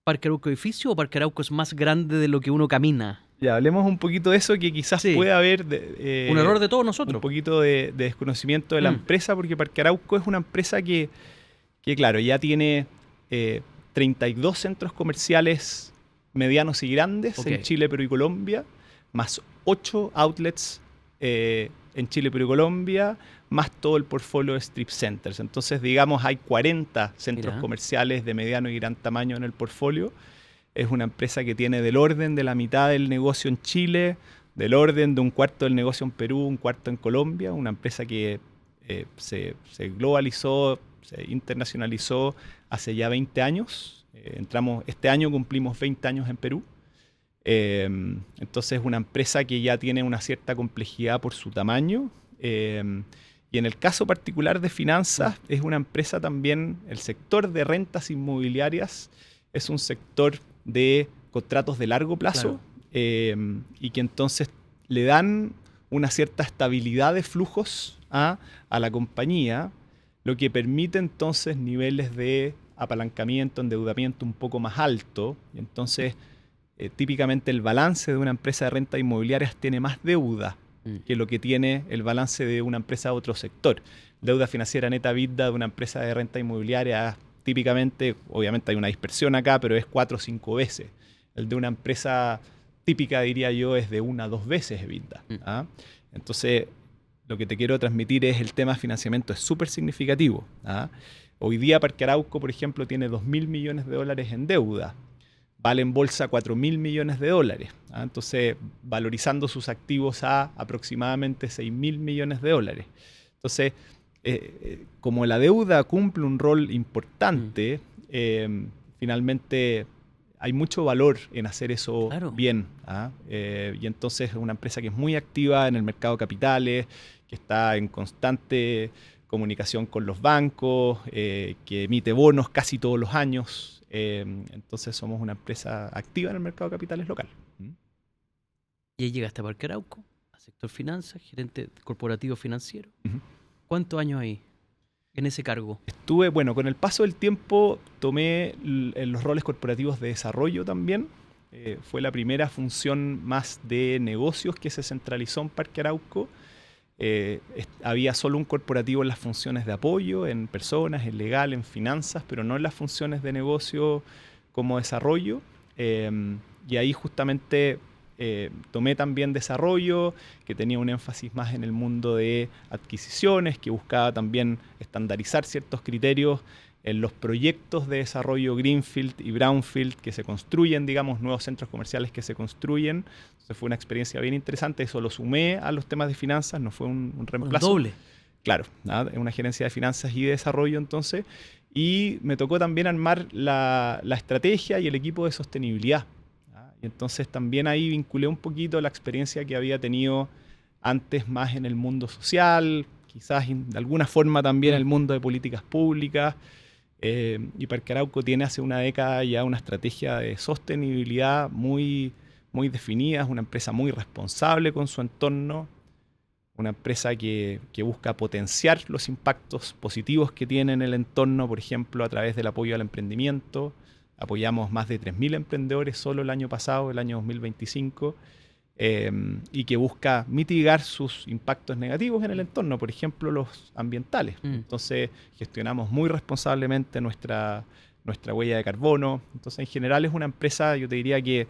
¿Parque Arauco edificio o Parque Arauco es más grande de lo que uno camina? Ya, hablemos un poquito de eso, que quizás puede haber un error de todos nosotros. Un poquito de desconocimiento de la empresa, porque Parque Arauco es una empresa que claro, ya tiene 32 centros comerciales medianos y grandes en Chile, Perú y Colombia, más 8 outlets en Chile, Perú y Colombia, más todo el portfolio de strip centers. Entonces, digamos, hay 40 centros comerciales de mediano y gran tamaño en el portfolio. Es una empresa que tiene del orden de la mitad del negocio en Chile, del orden de un cuarto del negocio en Perú, un cuarto en Colombia. Una empresa que se globalizó, se internacionalizó hace ya 20 años. Este año cumplimos 20 años en Perú. Entonces es una empresa que ya tiene una cierta complejidad por su tamaño. Y en el caso particular de finanzas, es una empresa también, el sector de rentas inmobiliarias es un sector de contratos de largo plazo, y que entonces le dan una cierta estabilidad de flujos a la compañía, lo que permite entonces niveles de apalancamiento, endeudamiento un poco más alto. Y entonces, típicamente el balance de una empresa de rentas inmobiliarias tiene más deuda que lo que tiene el balance de una empresa de otro sector. Deuda financiera neta EBITDA de una empresa de renta inmobiliaria, típicamente, obviamente hay una dispersión acá, pero es 4 o 5 veces. El de una empresa típica, diría yo, es de 1 a 2 veces EBITDA. Entonces, lo que te quiero transmitir es el tema de financiamiento es súper significativo. Hoy día Parque Arauco, por ejemplo, tiene $2.000 millones en deuda. Vale en bolsa $4.000 millones. Entonces, valorizando sus activos a aproximadamente $6.000 millones. Entonces, como la deuda cumple un rol importante, finalmente hay mucho valor en hacer eso bien. Y entonces es una empresa que es muy activa en el mercado de capitales, que está en constante comunicación con los bancos, que emite bonos casi todos los años. Entonces somos una empresa activa en el mercado de capitales local. Y ahí llegaste a Parque Arauco, a sector finanzas, gerente corporativo financiero. ¿Cuántos años ahí en ese cargo? Estuve, bueno, con el paso del tiempo tomé los roles corporativos de desarrollo también. Fue la primera función más de negocios que se centralizó en Parque Arauco. Había solo un corporativo en las funciones de apoyo, en personas, en legal, en finanzas, pero no en las funciones de negocio como desarrollo. Y ahí justamente tomé también desarrollo, que tenía un énfasis más en el mundo de adquisiciones, que buscaba también estandarizar ciertos criterios en los proyectos de desarrollo Greenfield y Brownfield que se construyen, digamos, nuevos centros comerciales que se construyen. Entonces fue una experiencia bien interesante. Eso lo sumé a los temas de finanzas, no fue un reemplazo. Un doble. Claro, una gerencia de finanzas y de desarrollo entonces. Y me tocó también armar la estrategia y el equipo de sostenibilidad. Y entonces también ahí vinculé un poquito la experiencia que había tenido antes más en el mundo social, quizás de alguna forma también en el mundo de políticas públicas. Y Parque Arauco tiene hace una década ya una estrategia de sostenibilidad muy, muy definida, es una empresa muy responsable con su entorno, una empresa que busca potenciar los impactos positivos que tiene en el entorno, por ejemplo, a través del apoyo al emprendimiento. Apoyamos más de 3.000 emprendedores solo el año pasado, el año 2025, y que busca mitigar sus impactos negativos en el entorno, por ejemplo, los ambientales. Entonces, gestionamos muy responsablemente nuestra huella de carbono. Entonces, en general es una empresa, yo te diría que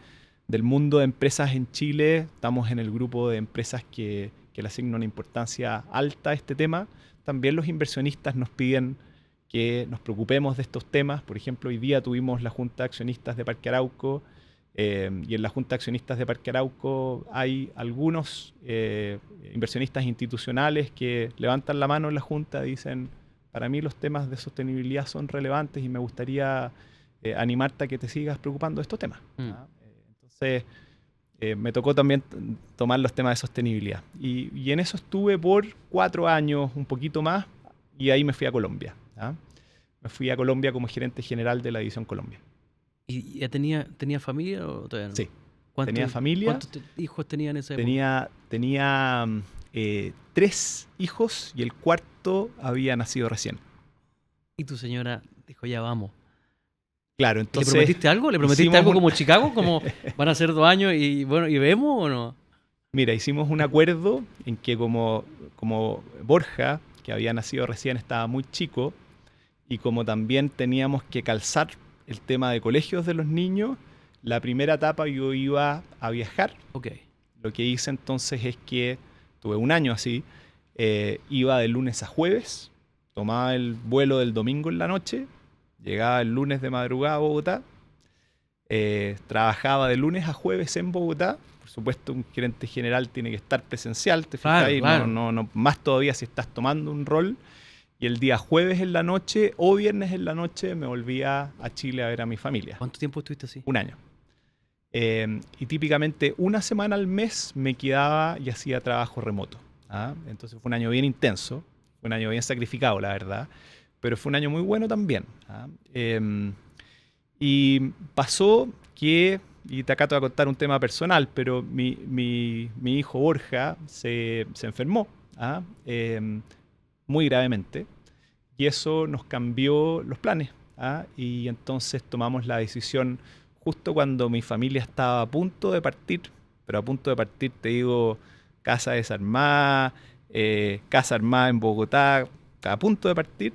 del mundo de empresas en Chile, estamos en el grupo de empresas que le asignan una importancia alta a este tema. También los inversionistas nos piden que nos preocupemos de estos temas. Por ejemplo, hoy día tuvimos la Junta de Accionistas de Parque Arauco, y en la Junta de Accionistas de Parque Arauco hay algunos inversionistas institucionales que levantan la mano en la Junta y dicen, para mí los temas de sostenibilidad son relevantes y me gustaría animarte a que te sigas preocupando de estos temas. Entonces, me tocó también tomar los temas de sostenibilidad. Y en eso estuve por 4 años, un poquito más, y ahí me fui a Colombia. Me fui a Colombia como gerente general de la División Colombia. ¿Y ya tenía familia o todavía no? Sí, tenía familia. ¿Cuántos hijos tenía en esa época? Tenía 3 hijos y el cuarto había nacido recién. Y tu señora dijo, ya vamos. Claro, entonces... ¿Le prometiste algo? ¿Le prometiste algo como Chicago? ¿Como van a ser 2 años y bueno, y vemos o no? Mira, hicimos un acuerdo en que como Borja, que había nacido recién, estaba muy chico, y como también teníamos que calzar el tema de colegios de los niños, la primera etapa yo iba a viajar. Okay. Lo que hice entonces es que tuve un año así, iba de lunes a jueves, tomaba el vuelo del domingo en la noche, llegaba el lunes de madrugada a Bogotá, trabajaba de lunes a jueves en Bogotá. Por supuesto, un gerente general tiene que estar presencial, te fijas ahí, claro. No, más todavía si estás tomando un rol. Y el día jueves en la noche o viernes en la noche me volvía a Chile a ver a mi familia. ¿Cuánto tiempo estuviste así? Un año. Y típicamente una semana al mes me quedaba y hacía trabajo remoto. Entonces fue un año bien intenso, fue un año bien sacrificado, la verdad, pero fue un año muy bueno también. Y pasó que, y acá te voy a contar un tema personal, pero mi hijo Borja se enfermó muy gravemente, y eso nos cambió los planes. Y entonces tomamos la decisión justo cuando mi familia estaba a punto de partir, pero a punto de partir te digo, casa desarmada, casa armada en Bogotá, a punto de partir,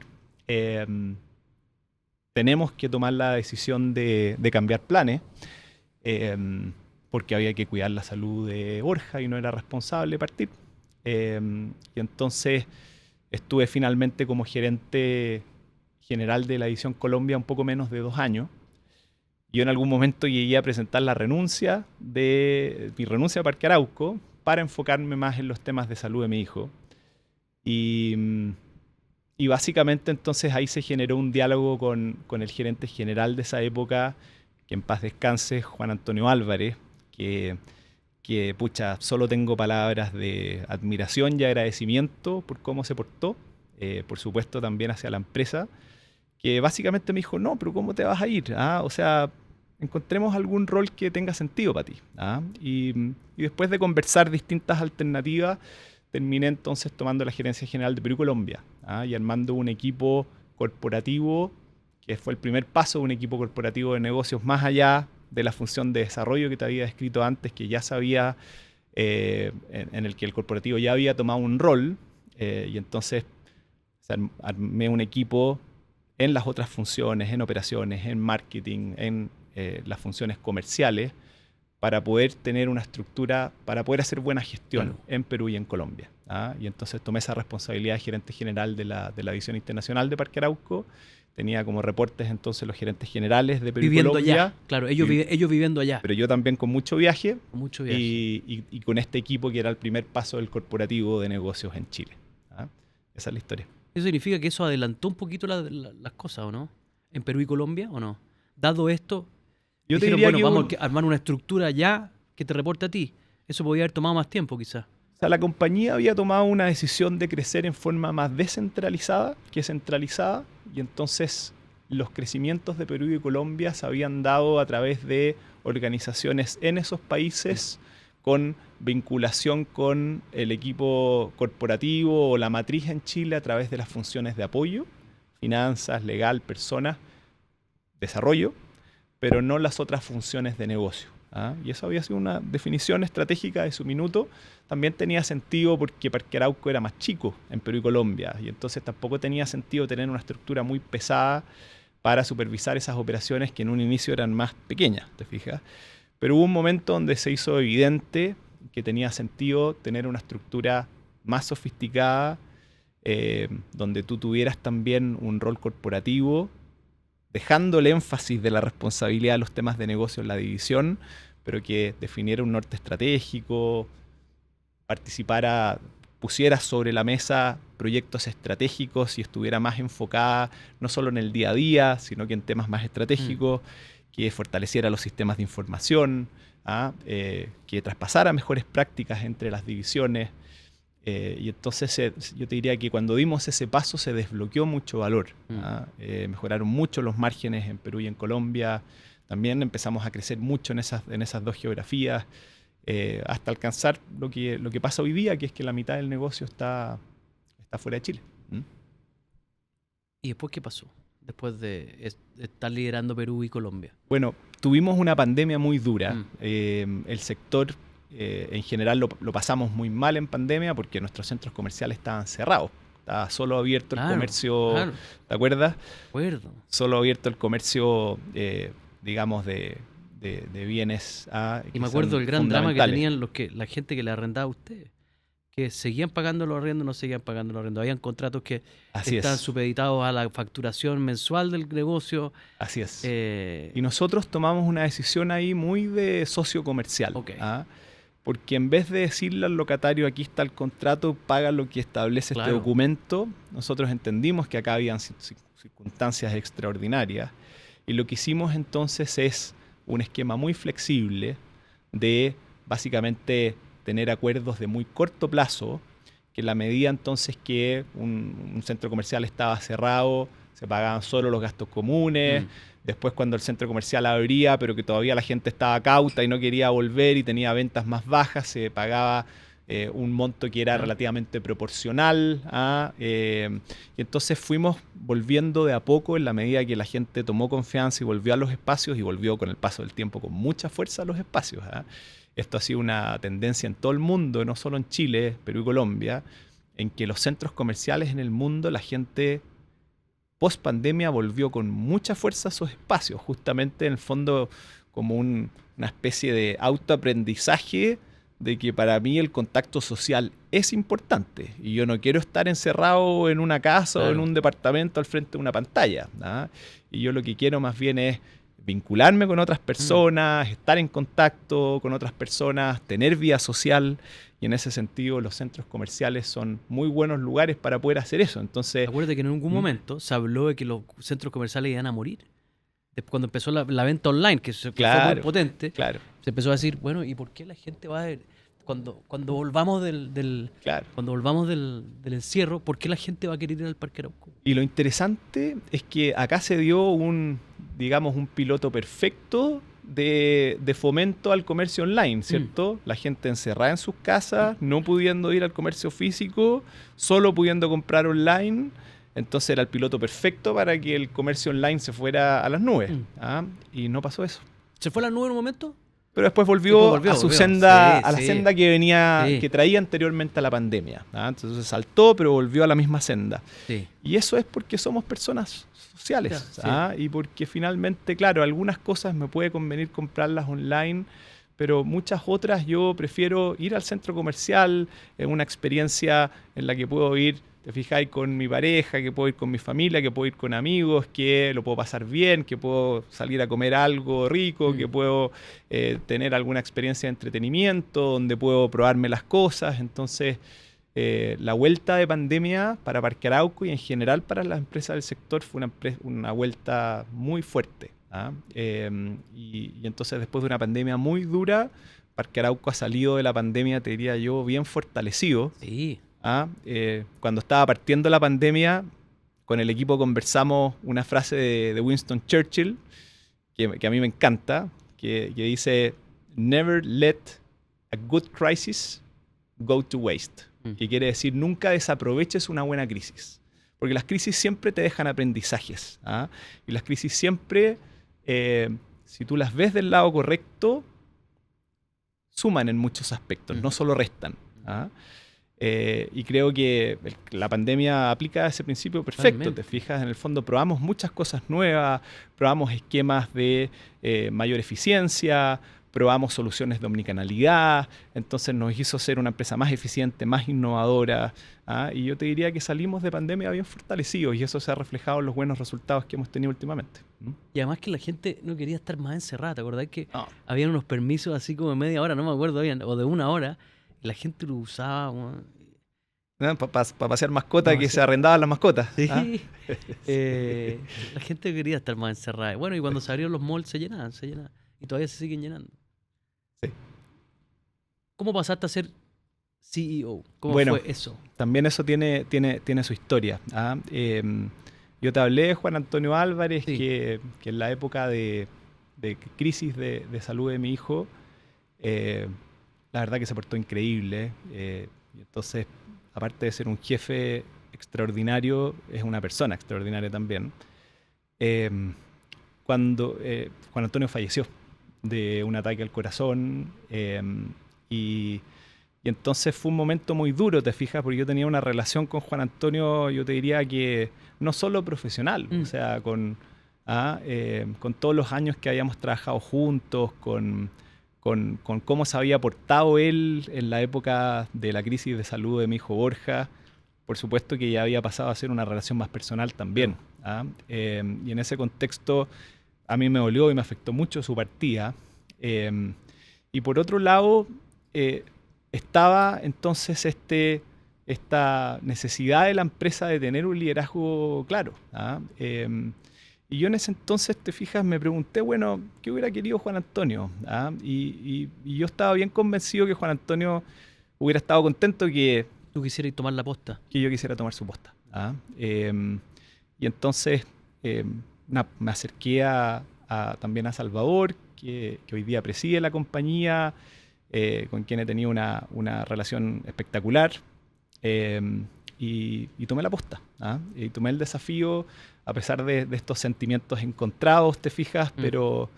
tenemos que tomar la decisión de cambiar planes, porque había que cuidar la salud de Borja y no era responsable partir. Y entonces estuve finalmente como gerente general de la División Colombia un poco menos de 2 años. Yo en algún momento llegué a presentar mi renuncia a Parque Arauco para enfocarme más en los temas de salud de mi hijo. Y básicamente entonces ahí se generó un diálogo con el gerente general de esa época, que en paz descanse, Juan Antonio Álvarez, que pucha, solo tengo palabras de admiración y agradecimiento por cómo se portó, por supuesto también hacia la empresa, que básicamente me dijo, no, pero ¿cómo te vas a ir? O sea, encontremos algún rol que tenga sentido para ti. Y después de conversar distintas alternativas, terminé entonces tomando la gerencia general de Perú y Colombia, y armando un equipo corporativo, que fue el primer paso de un equipo corporativo de negocios más allá de la función de desarrollo que te había descrito antes, que ya sabía, en el que el corporativo ya había tomado un rol, y entonces armé un equipo en las otras funciones, en operaciones, en marketing, en las funciones comerciales, para poder tener una estructura, para poder hacer buena gestión Claro. en Perú y en Colombia. Y entonces tomé esa responsabilidad de gerente general de la División Internacional de Parque Arauco. Tenía como reportes entonces los gerentes generales de Perú y Viviendo Colombia. allá. Claro, ellos viviendo allá. Pero yo también con mucho viaje, Con mucho viaje. y con este equipo que era el primer paso del corporativo de negocios en Chile. Esa es la historia. ¿Eso significa que eso adelantó un poquito las cosas, o no? ¿En Perú y Colombia, o no? Dado esto, Yo te dijeron, diría bueno, que vamos a armar una estructura ya que te reporte a ti. Eso podría haber tomado más tiempo, quizás. o sea, la compañía había tomado una decisión de crecer en forma más descentralizada que centralizada, y entonces los crecimientos de Perú y Colombia se habían dado a través de organizaciones en esos países con vinculación con el equipo corporativo o la matriz en Chile a través de las funciones de apoyo, finanzas, legal, personas, desarrollo, pero no las otras funciones de negocio. Y eso había sido una definición estratégica de su minuto. También tenía sentido porque Parque Arauco era más chico en Perú y Colombia, y entonces tampoco tenía sentido tener una estructura muy pesada para supervisar esas operaciones que en un inicio eran más pequeñas, ¿te fijas? Pero hubo un momento donde se hizo evidente que tenía sentido tener una estructura más sofisticada, donde tú tuvieras también un rol corporativo, dejando el énfasis de la responsabilidad de los temas de negocio en la división, pero que definiera un norte estratégico, participara, pusiera sobre la mesa proyectos estratégicos y estuviera más enfocada no solo en el día a día, sino que en temas más estratégicos, que fortaleciera los sistemas de información, que traspasara mejores prácticas entre las divisiones. Y entonces yo te diría que cuando dimos ese paso se desbloqueó mucho valor. Mejoraron mucho los márgenes en Perú y en Colombia. También empezamos a crecer mucho en esas dos geografías, hasta alcanzar lo que pasa hoy día, que es que la mitad del negocio está fuera de Chile. ¿Y después qué pasó? Después de estar liderando Perú y Colombia. Bueno, tuvimos una pandemia muy dura. El sector en general lo pasamos muy mal en pandemia porque nuestros centros comerciales estaban cerrados. Estaba solo abierto el comercio, claro. ¿Te acuerdas? Acuerdo. Solo abierto el comercio, digamos, de bienes. Y me acuerdo del gran drama que tenían la gente que le arrendaba a ustedes. Que seguían pagando los arriendos, no seguían pagando los arriendos. Habían contratos que estaban supeditados a la facturación mensual del negocio. Así es. Y nosotros tomamos una decisión ahí muy de socio comercial. Porque en vez de decirle al locatario, aquí está el contrato, paga lo que establece este documento, nosotros entendimos que acá habían circunstancias extraordinarias. Y lo que hicimos entonces es un esquema muy flexible de básicamente tener acuerdos de muy corto plazo, que en la medida entonces que un centro comercial estaba cerrado, se pagaban solo los gastos comunes. Después cuando el centro comercial abría, pero que todavía la gente estaba cauta y no quería volver y tenía ventas más bajas, se pagaba un monto que era relativamente proporcional. Y entonces fuimos volviendo de a poco en la medida que la gente tomó confianza y volvió a los espacios, y volvió con el paso del tiempo con mucha fuerza a los espacios. Esto ha sido una tendencia en todo el mundo, no solo en Chile, Perú y Colombia, en que los centros comerciales en el mundo, la gente post pandemia volvió con mucha fuerza a esos espacios, justamente en el fondo como una especie de autoaprendizaje de que para mí el contacto social es importante y yo no quiero estar encerrado en una casa o en un departamento al frente de una pantalla. Y yo lo que quiero más bien es vincularme con otras personas, estar en contacto con otras personas, tener vida social, y en ese sentido los centros comerciales son muy buenos lugares para poder hacer eso. Entonces, acuérdate que en algún momento se habló de que los centros comerciales iban a morir. Después, cuando empezó la venta online, que fue muy potente, se empezó a decir, bueno, ¿y por qué la gente va a ver? Cuando volvamos cuando volvamos del encierro, ¿por qué la gente va a querer ir al Parque Arauco? Y lo interesante es que acá se dio un piloto perfecto de fomento al comercio online, ¿cierto? La gente encerrada en sus casas, no pudiendo ir al comercio físico, solo pudiendo comprar online. Entonces era el piloto perfecto para que el comercio online se fuera a las nubes. Y no pasó eso. ¿Se fue a las nubes en un momento? Pero después volvió a su senda, a la senda que traía anteriormente a la pandemia. Entonces saltó, pero volvió a la misma senda. Y eso es porque somos personas sociales. Y porque finalmente, claro, algunas cosas me puede convenir comprarlas online pero muchas otras yo prefiero ir al centro comercial, en una experiencia en la que puedo ir, te fijáis, con mi pareja, que puedo ir con mi familia, que puedo ir con amigos, que lo puedo pasar bien, que puedo salir a comer algo rico, que puedo tener alguna experiencia de entretenimiento, donde puedo probarme las cosas. Entonces, la vuelta de pandemia para Parque Arauco y en general para las empresas del sector fue una vuelta muy fuerte. Y entonces después de una pandemia muy dura, Parque Arauco ha salido de la pandemia, te diría yo, bien fortalecido. Sí. Cuando estaba partiendo la pandemia, con el equipo conversamos una frase de Winston Churchill, que a mí me encanta, que dice, "Never let a good crisis go to waste", que quiere decir, nunca desaproveches una buena crisis. Porque las crisis siempre te dejan aprendizajes. Y las crisis siempre, si tú las ves del lado correcto, suman en muchos aspectos, no solo restan. Y creo que la pandemia aplica ese principio perfecto. Totalmente. Te fijas, en el fondo probamos muchas cosas nuevas, probamos esquemas de mayor eficiencia, probamos soluciones de omnicanalidad, entonces nos hizo ser una empresa más eficiente, más innovadora, y yo te diría que salimos de pandemia bien fortalecidos y eso se ha reflejado en los buenos resultados que hemos tenido últimamente. Y además que la gente no quería estar más encerrada. ¿Te acordás que No. habían unos permisos así como de media hora, no me acuerdo bien, o de 1 hora, y la gente lo usaba? Para pasear mascotas, No, que sí. se arrendaban las mascotas. Sí. La gente quería estar más encerrada. Bueno, y cuando se abrieron los malls se llenaban. Y todavía se siguen llenando. Sí. ¿Cómo pasaste a ser CEO? ¿Cómo Bueno, fue eso? También eso tiene su historia. Yo te hablé de Juan Antonio Álvarez, Sí. que en la época de crisis de salud de mi hijo, la verdad que se portó increíble. Y entonces, aparte de ser un jefe extraordinario, es una persona extraordinaria también. Cuando Juan Antonio falleció de un ataque al corazón, y entonces fue un momento muy duro, te fijas, porque yo tenía una relación con Juan Antonio, yo te diría que no solo profesional, o sea, con todos los años que habíamos trabajado juntos, con cómo se había portado él en la época de la crisis de salud de mi hijo Borja. Por supuesto que ya había pasado a ser una relación más personal también. Y en ese contexto a mí me dolió y me afectó mucho su partida. Y por otro lado, estaba entonces esta necesidad de la empresa de tener un liderazgo claro. Y yo en ese entonces, te fijas, me pregunté, bueno, ¿qué hubiera querido Juan Antonio? Y yo estaba bien convencido que Juan Antonio hubiera estado contento que ¿Tú quisieras tomar la posta? yo quisiera tomar su posta. Y entonces me acerqué también a Salvador, que hoy día preside la compañía, con quien he tenido una relación espectacular, y tomé la posta. Y tomé el desafío, a pesar de estos sentimientos encontrados, te fijas, pero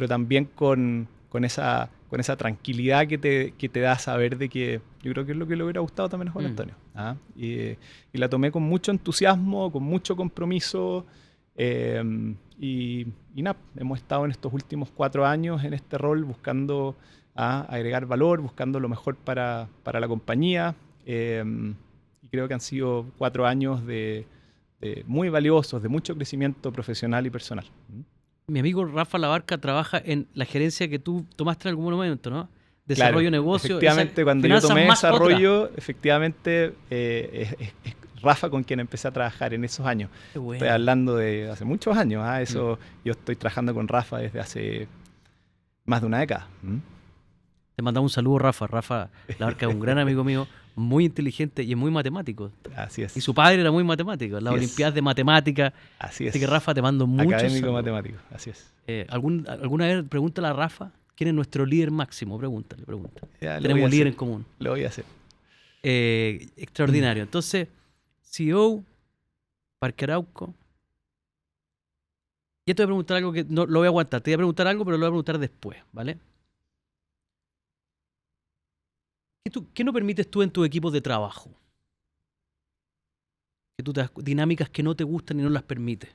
también con esa tranquilidad que te da saber de que yo creo que es lo que le hubiera gustado también a Juan Antonio. Y la tomé con mucho entusiasmo, con mucho compromiso, y nada, hemos estado en estos últimos 4 años en este rol buscando agregar valor, buscando lo mejor para la compañía, y creo que han sido 4 años muy valiosos, de mucho crecimiento profesional y personal. Mi amigo Rafa Labarca trabaja en la gerencia que tú tomaste en algún momento, ¿no? Desarrollo de negocio. Efectivamente, cuando yo tomé desarrollo, efectivamente, es Rafa con quien empecé a trabajar en esos años. Bueno. Estoy hablando de hace muchos años. Yo estoy trabajando con Rafa desde hace más de una década. Te mandamos un saludo, Rafa. Rafa Labarca es un gran amigo mío, muy inteligente y es muy matemático. Así es. Y su padre era muy matemático, en las Olimpiadas de Matemática. Así es. Así que, Rafa, te mando muchos Académico saludos. matemático, así es. ¿Alguna vez pregúntale a Rafa quién es nuestro líder máximo? Pregúntale. Ya, Tenemos un líder en común. Lo voy a hacer. Extraordinario. Entonces, CEO, Parque Arauco. Ya te voy a preguntar algo que no lo voy a aguantar. Te voy a preguntar algo, pero lo voy a preguntar después, ¿vale? ¿Qué no permites tú en tu equipo de trabajo? Que tú te das dinámicas que no te gustan y no las permites.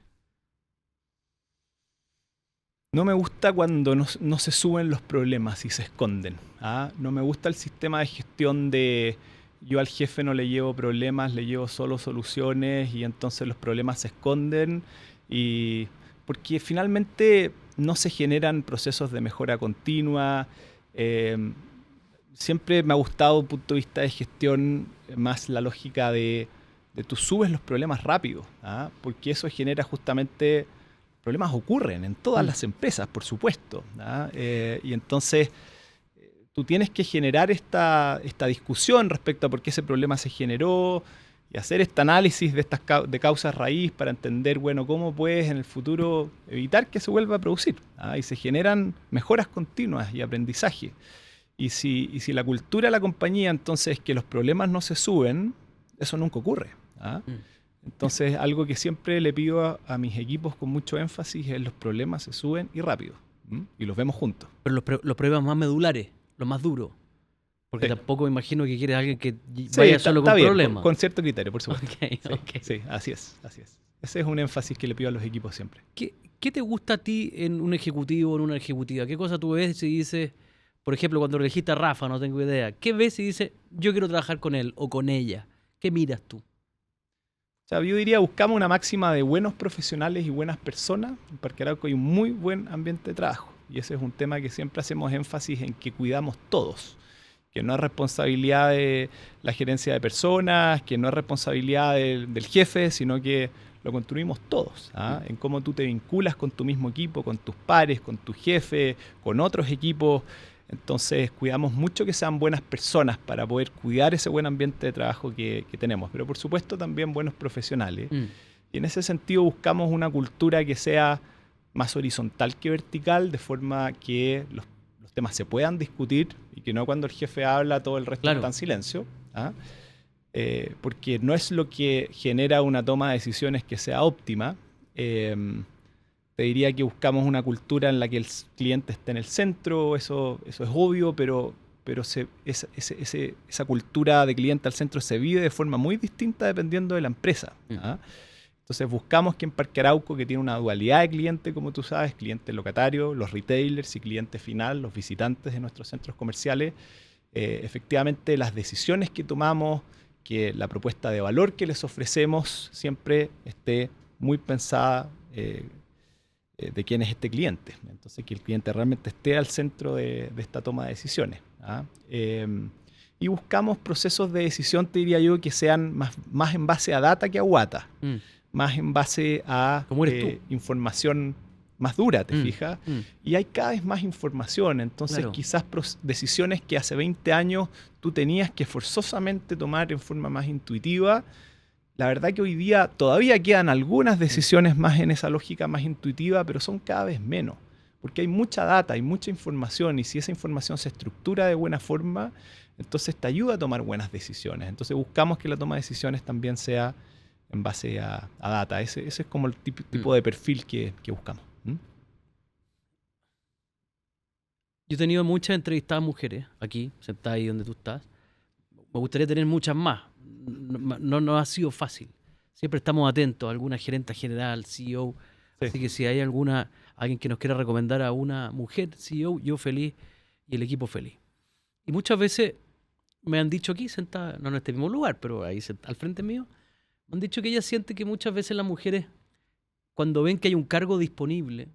No me gusta cuando no se suben los problemas y se esconden. ¿Ah? No me gusta el sistema de gestión de yo al jefe no le llevo problemas, le llevo solo soluciones y entonces los problemas se esconden. Y porque finalmente no se generan procesos de mejora continua. Eh, Siempre me ha gustado, desde el punto de vista de gestión, más la lógica de tú subes los problemas rápido, ¿ah? Porque eso genera justamente problemas ocurren en todas las empresas, por supuesto, ¿ah? Y entonces tú tienes que generar esta discusión respecto a por qué ese problema se generó y hacer este análisis de estas de causas raíz para entender, bueno, cómo puedes en el futuro evitar que se vuelva a producir, ¿ah? Y se generan mejoras continuas y aprendizaje. Y si la cultura de la compañía entonces es que los problemas no se suben, eso nunca ocurre, ¿ah? Entonces, algo que siempre le pido a mis equipos con mucho énfasis es los problemas se suben y rápido. Y los vemos juntos. Pero los problemas más medulares, los más duros. Porque Sí. tampoco me imagino que quieres a alguien que Sí, vaya solo con bien, problemas. con cierto criterio, por supuesto. Ok, Sí, ok. sí, así es, así es. Ese es un énfasis que le pido a los equipos siempre. ¿Qué te gusta a ti en un ejecutivo o en una ejecutiva? ¿Qué cosa tú ves y dices, por ejemplo, cuando elegiste a Rafa, no tengo idea, ¿qué ves y dices, yo quiero trabajar con él o con ella? ¿Qué miras tú? O sea, yo diría, buscamos una máxima de buenos profesionales y buenas personas. En Parque Arauco hay un muy buen ambiente de trabajo. Y ese es un tema que siempre hacemos énfasis en que cuidamos todos. Que no es responsabilidad de la gerencia de personas, que no es responsabilidad del jefe, sino que lo construimos todos, ¿ah? En cómo tú te vinculas con tu mismo equipo, con tus pares, con tu jefe, con otros equipos. Entonces cuidamos mucho que sean buenas personas para poder cuidar ese buen ambiente de trabajo que tenemos. Pero por supuesto también buenos profesionales. Y en ese sentido buscamos una cultura que sea más horizontal que vertical, de forma que los temas se puedan discutir y que no cuando el jefe habla todo el resto Claro. está en silencio, ¿ah? Porque no es lo que genera una toma de decisiones que sea óptima. Te diría que buscamos una cultura en la que el cliente esté en el centro, eso es obvio, pero esa cultura de cliente al centro se vive de forma muy distinta dependiendo de la empresa, ¿ah? Entonces buscamos que en Parque Arauco, que tiene una dualidad de cliente, como tú sabes, cliente locatario, los retailers y cliente final, los visitantes de nuestros centros comerciales, efectivamente las decisiones que tomamos, que la propuesta de valor que les ofrecemos siempre esté muy pensada de quién es este cliente. Entonces que el cliente realmente esté al centro de esta toma de decisiones, ¿ah? Y buscamos procesos de decisión, te diría yo, que sean más en base a data que a guata. Más en base a ¿Cómo eres tú? información más dura, ¿te fijas? Y hay cada vez más información, entonces Claro. quizás decisiones que hace 20 años tú tenías que forzosamente tomar en forma más intuitiva. La verdad que hoy día todavía quedan algunas decisiones más en esa lógica más intuitiva, pero son cada vez menos, porque hay mucha data, hay mucha información, y si esa información se estructura de buena forma, entonces te ayuda a tomar buenas decisiones. Entonces buscamos que la toma de decisiones también sea en base a data. Ese es como el tipo de perfil que buscamos. Yo he tenido muchas entrevistadas mujeres aquí, sentadas ahí donde tú estás. Me gustaría tener muchas más. No ha sido fácil. Siempre estamos atentos a alguna gerente general, CEO. Sí. Así que si hay alguien que nos quiera recomendar a una mujer CEO, yo feliz y el equipo feliz. Y muchas veces me han dicho aquí, sentada, no en este mismo lugar, pero ahí al frente mío, me han dicho que ella siente que muchas veces las mujeres, cuando ven que hay un cargo disponible,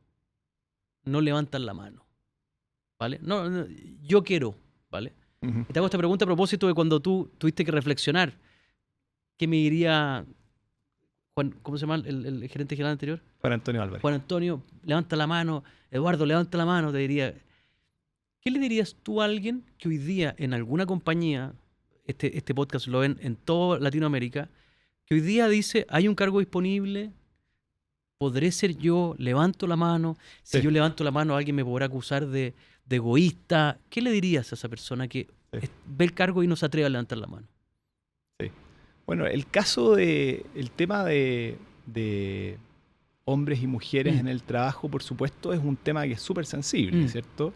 no levantan la mano. ¿Vale? No, yo quiero, ¿vale? Y te hago esta pregunta a propósito de cuando tú tuviste que reflexionar. ¿Qué me diría Juan, ¿cómo se llama el gerente general anterior? Juan Antonio Álvarez. Juan Antonio, levanta la mano. Eduardo, levanta la mano, te diría. ¿Qué le dirías tú a alguien que hoy día en alguna compañía, este podcast lo ven en toda Latinoamérica, que hoy día dice, hay un cargo disponible, podré ser yo, levanto la mano, si Sí. yo levanto la mano alguien me podrá acusar de egoísta? ¿Qué le dirías a esa persona que ve el cargo y no se atreve a levantar la mano? Sí. Bueno, el tema de hombres y mujeres en el trabajo, por supuesto, es un tema que es súper sensible, ¿cierto?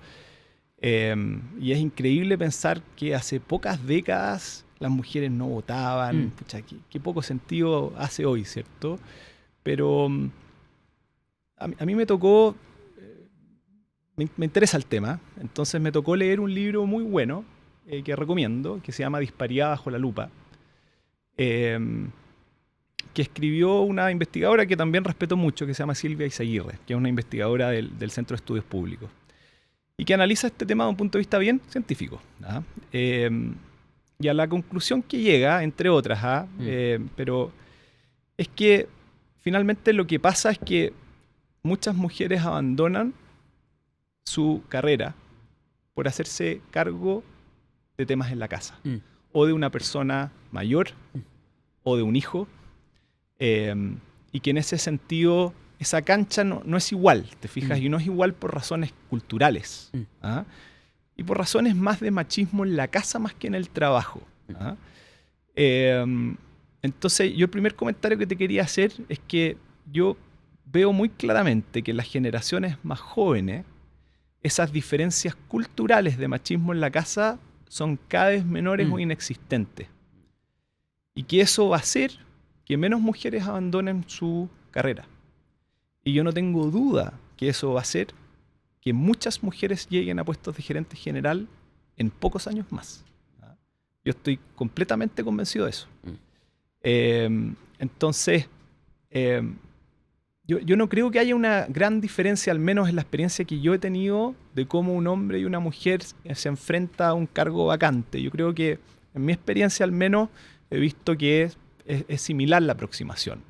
Y es increíble pensar que hace pocas décadas las mujeres no votaban. Pucha, qué poco sentido hace hoy, ¿cierto? Pero a mí me tocó me interesa el tema, entonces me tocó leer un libro muy bueno que recomiendo, que se llama Disparidad bajo la lupa, que escribió una investigadora que también respeto mucho, que se llama Silvia Izaguirre, que es una investigadora del Centro de Estudios Públicos, y que analiza este tema de un punto de vista bien científico. Y a la conclusión que llega, entre otras, pero es que finalmente lo que pasa es que muchas mujeres abandonan su carrera por hacerse cargo de temas en la casa, o de una persona mayor, o de un hijo, y que en ese sentido esa cancha no es igual, ¿te fijas? Y no es igual por razones culturales, y por razones más de machismo en la casa más que en el trabajo. Entonces, yo el primer comentario que te quería hacer es que yo veo muy claramente que en las generaciones más jóvenes esas diferencias culturales de machismo en la casa son cada vez menores o inexistentes. Y que eso va a hacer que menos mujeres abandonen su carrera. Y yo no tengo duda que eso va a hacer que muchas mujeres lleguen a puestos de gerente general en pocos años más. Yo estoy completamente convencido de eso. Entonces, yo no creo que haya una gran diferencia, al menos en la experiencia que yo he tenido, de cómo un hombre y una mujer se enfrentan a un cargo vacante. Yo creo que, en mi experiencia al menos, he visto que es similar la aproximación.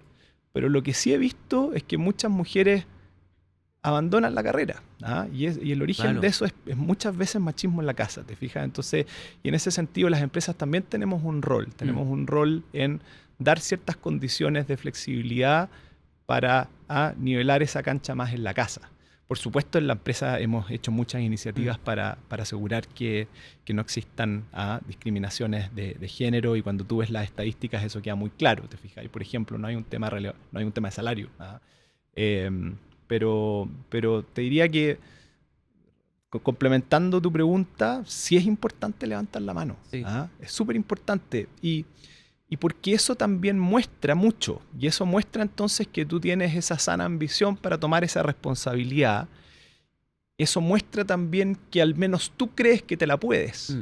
Pero lo que sí he visto es que muchas mujeres abandonan la carrera. Y el origen de eso es muchas veces machismo en la casa, ¿te fijas? Entonces, y en ese sentido las empresas también tenemos un rol. Tenemos un rol en dar ciertas condiciones de flexibilidad para nivelar esa cancha más en la casa. Por supuesto, en la empresa hemos hecho muchas iniciativas para asegurar que no existan discriminaciones de género, y cuando tú ves las estadísticas eso queda muy claro, ¿te fijas? Y, por ejemplo, no hay un tema de salario. Pero te diría que, complementando tu pregunta, sí es importante levantar la mano. Sí. Es súper importante. Y porque eso también muestra mucho, y eso muestra entonces que tú tienes esa sana ambición para tomar esa responsabilidad. Eso muestra también que al menos tú crees que te la puedes.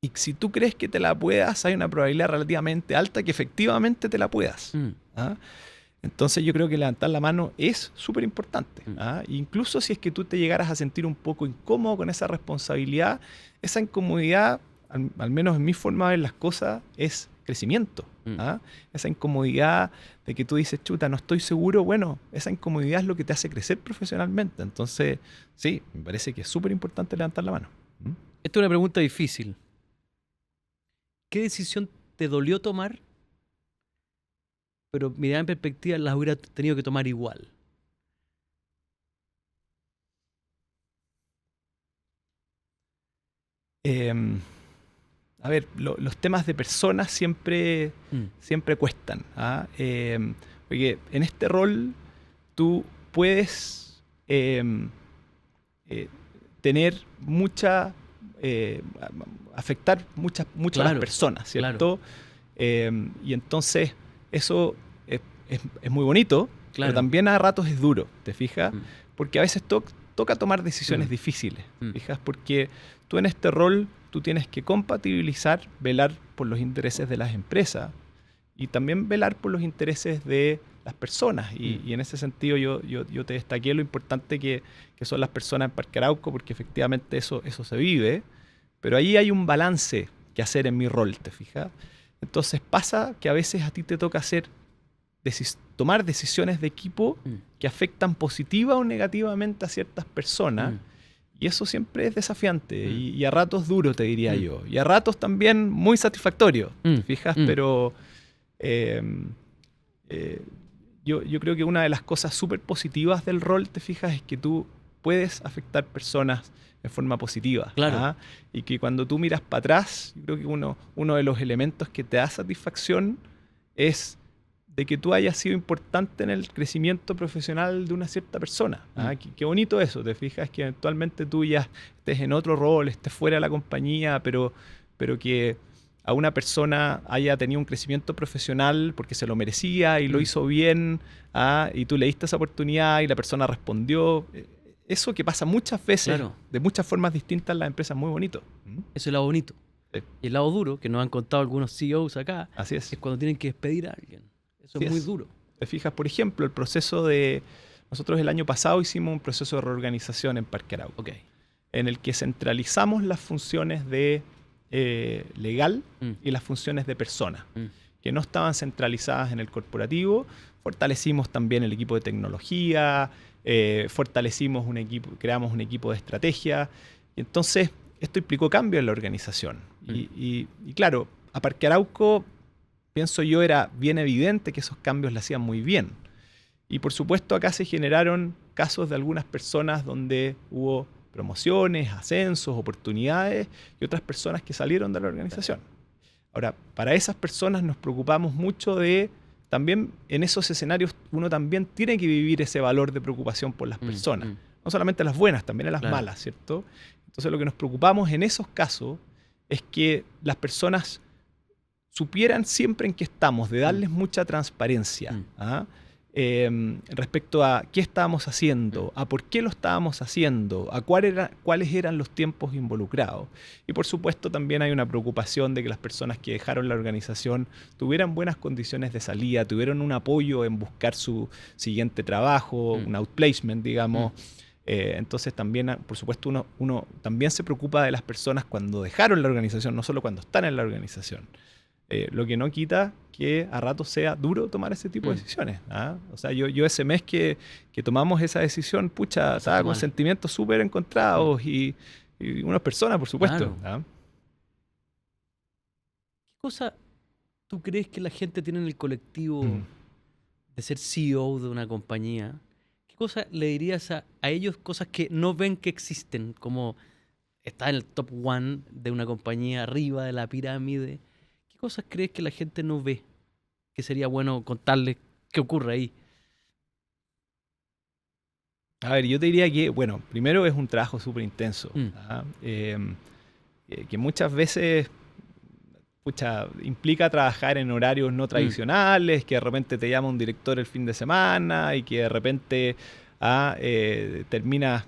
Y si tú crees que te la puedas, hay una probabilidad relativamente alta que efectivamente te la puedas. Entonces yo creo que levantar la mano es súper importante. Incluso si es que tú te llegaras a sentir un poco incómodo con esa responsabilidad, esa incomodidad, al menos en mi forma de ver las cosas, es crecimiento. Esa incomodidad de que tú dices, chuta, no estoy seguro, bueno, esa incomodidad es lo que te hace crecer profesionalmente. Entonces, sí, me parece que es súper importante levantar la mano. Esta es una pregunta difícil. ¿Qué decisión te dolió tomar, pero mirada en perspectiva las hubiera tenido que tomar igual? A ver, los temas de personas siempre cuestan. Porque en este rol tú puedes tener afectar muchas claro, a las personas, ¿cierto? Claro. Y entonces eso es muy bonito, claro, pero también a ratos es duro, ¿te fijas? Porque a veces toca tomar decisiones difíciles, ¿te fijas? Porque tú en este rol tú tienes que compatibilizar, velar por los intereses de las empresas y también velar por los intereses de las personas. Y en ese sentido yo te destaqué lo importante que son las personas en Parque Arauco, porque efectivamente eso se vive, pero ahí hay un balance que hacer en mi rol, ¿te fijas? Entonces pasa que a veces a ti te toca tomar decisiones de equipo que afectan positiva o negativamente a ciertas personas. Y eso siempre es desafiante y a ratos duro, te diría yo. Y a ratos también muy satisfactorio, ¿te fijas? Pero yo creo que una de las cosas súper positivas del rol, te fijas, es que tú puedes afectar personas de forma positiva. Claro. Y que cuando tú miras para atrás, yo creo que uno de los elementos que te da satisfacción es de que tú hayas sido importante en el crecimiento profesional de una cierta persona. Qué bonito eso, te fijas, que eventualmente tú ya estés en otro rol, estés fuera de la compañía, pero que a una persona haya tenido un crecimiento profesional porque se lo merecía y lo hizo bien, y tú le diste esa oportunidad y la persona respondió. eso que pasa muchas veces, Claro. de muchas formas distintas en las empresas, es muy bonito. Eso es el lado bonito. Sí. Y el lado duro, que nos han contado algunos CEOs acá, Así es. es cuando tienen que despedir a alguien. Eso Así es muy es. duro. Te fijas, por ejemplo, el proceso de... Nosotros el año pasado hicimos un proceso de reorganización en Parque Arauco, Ok. en el que centralizamos las funciones de legal Mm, y las funciones de persona, mm, que no estaban centralizadas en el corporativo. Fortalecimos también el equipo de tecnología, fortalecimos un equipo, creamos un equipo de estrategia. Y entonces, esto implicó cambio en la organización. Y claro, a Parque Arauco, pienso yo, era bien evidente que esos cambios le hacían muy bien. Y por supuesto, acá se generaron casos de algunas personas donde hubo promociones, ascensos, oportunidades y otras personas que salieron de la organización. Ahora, para esas personas nos preocupamos mucho de, también en esos escenarios uno también tiene que vivir ese valor de preocupación por las personas. No solamente las buenas, también las Claro. malas, ¿cierto? Entonces lo que nos preocupamos en esos casos es que las personas supieran siempre en qué estamos, de darles mucha transparencia. ¿Ah? Respecto a qué estábamos haciendo, a por qué lo estábamos haciendo, a cuáles eran los tiempos involucrados. Y por supuesto también hay una preocupación de que las personas que dejaron la organización tuvieran buenas condiciones de salida, tuvieran un apoyo en buscar su siguiente trabajo, un outplacement, digamos. Entonces también, por supuesto, uno también se preocupa de las personas cuando dejaron la organización, no solo cuando están en la organización. Lo que no quita que a ratos sea duro tomar ese tipo de decisiones. ¿Ah? O sea, yo ese mes que tomamos esa decisión, pucha, estaba con mal. sentimientos súper encontrados y unas personas, por supuesto. Claro. ¿Ah? ¿Qué cosa tú crees que la gente tiene en el colectivo Mm. de ser CEO de una compañía? ¿Qué cosa le dirías a ellos, cosas que no ven que existen, como estar en el top one de una compañía arriba de la pirámide? ¿Qué cosas crees que la gente no ve que sería bueno contarles qué ocurre ahí? A ver, yo te diría que, bueno, primero es un trabajo súper intenso. ¿Ah? Que muchas veces pucha, implica trabajar en horarios no tradicionales, que de repente te llama un director el fin de semana y que de repente terminas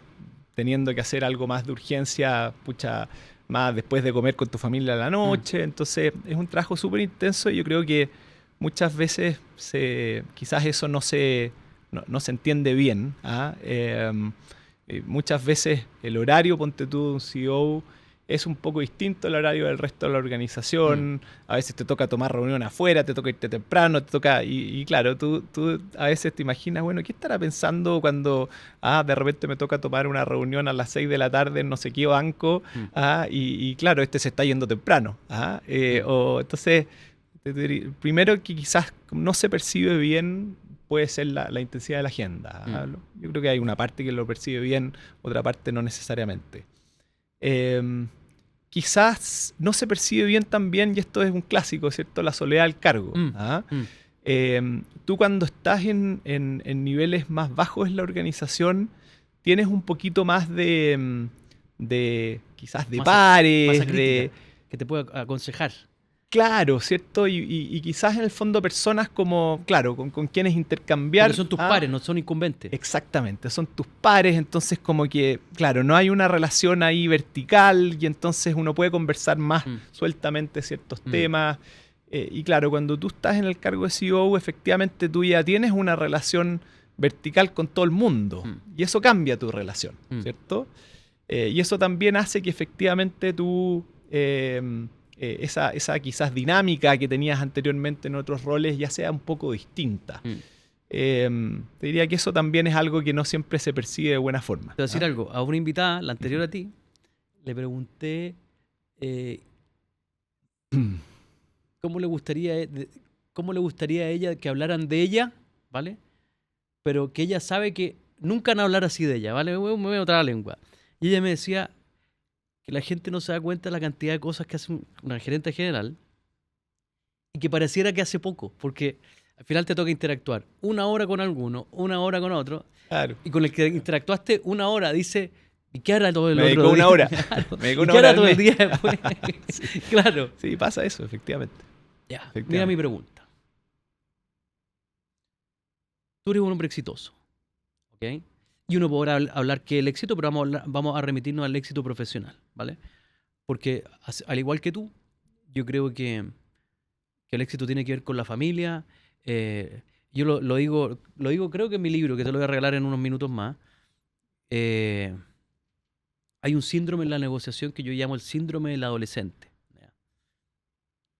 teniendo que hacer algo más de urgencia, pucha, más después de comer con tu familia a la noche. Entonces es un trabajo súper intenso y yo creo que muchas veces quizás eso no se entiende bien. Muchas veces el horario, ponte tú, de un CEO es un poco distinto al horario del resto de la organización. A veces te toca tomar reunión afuera, te toca irte temprano, te toca... Y claro, tú a veces te imaginas, bueno, ¿qué estará pensando cuando de repente me toca tomar una reunión a las 6 de la tarde en no sé qué banco? Y claro, este se está yendo temprano. Entonces, primero que quizás no se percibe bien puede ser la intensidad de la agenda. Yo creo que hay una parte que lo percibe bien, otra parte no necesariamente. Quizás no se percibe bien también, y esto es un clásico, ¿cierto? La soledad al cargo. Tú cuando estás en niveles más bajos en la organización, tienes un poquito más de quizás de pares, masa crítica, que te pueda aconsejar. Claro, ¿cierto? Y quizás en el fondo personas como, claro, con quienes intercambiar. Porque son tus pares, no son incumbentes. Exactamente, son tus pares, entonces como que, claro, no hay una relación ahí vertical y entonces uno puede conversar más sueltamente ciertos temas. Y claro, cuando tú estás en el cargo de CEO, efectivamente tú ya tienes una relación vertical con todo el mundo y eso cambia tu relación, ¿cierto? Y eso también hace que efectivamente tú... esa quizás dinámica que tenías anteriormente en otros roles ya sea un poco distinta. Te diría que eso también es algo que no siempre se percibe de buena forma. Te voy a decir algo. A una invitada, la anterior a ti, le pregunté cómo le gustaría a ella que hablaran de ella, ¿vale? Pero que ella sabe que nunca van a hablar así de ella, ¿vale? Me voy a botar la lengua. Y ella me decía que la gente no se da cuenta de la cantidad de cosas que hace una gerente general y que pareciera que hace poco, porque al final te toca interactuar 1 hora con alguno, 1 hora con otro, claro. Y con el que interactuaste 1 hora dice, ¿y qué hará todo el otro día? Me dedicó 1 hora. Claro. Me dedicó ¿Y 1 qué hora hará todo el mes. día después? Sí. Claro. Sí, pasa eso, efectivamente. Ya, mira mi pregunta. Tú eres un hombre exitoso, ¿ok? Y uno podrá hablar que el éxito, pero vamos a remitirnos al éxito profesional, ¿vale? Porque al igual que tú, yo creo que el éxito tiene que ver con la familia. Yo lo digo creo que en mi libro, que te lo voy a regalar en unos minutos más. Hay un síndrome en la negociación que yo llamo el síndrome del adolescente, ¿ya?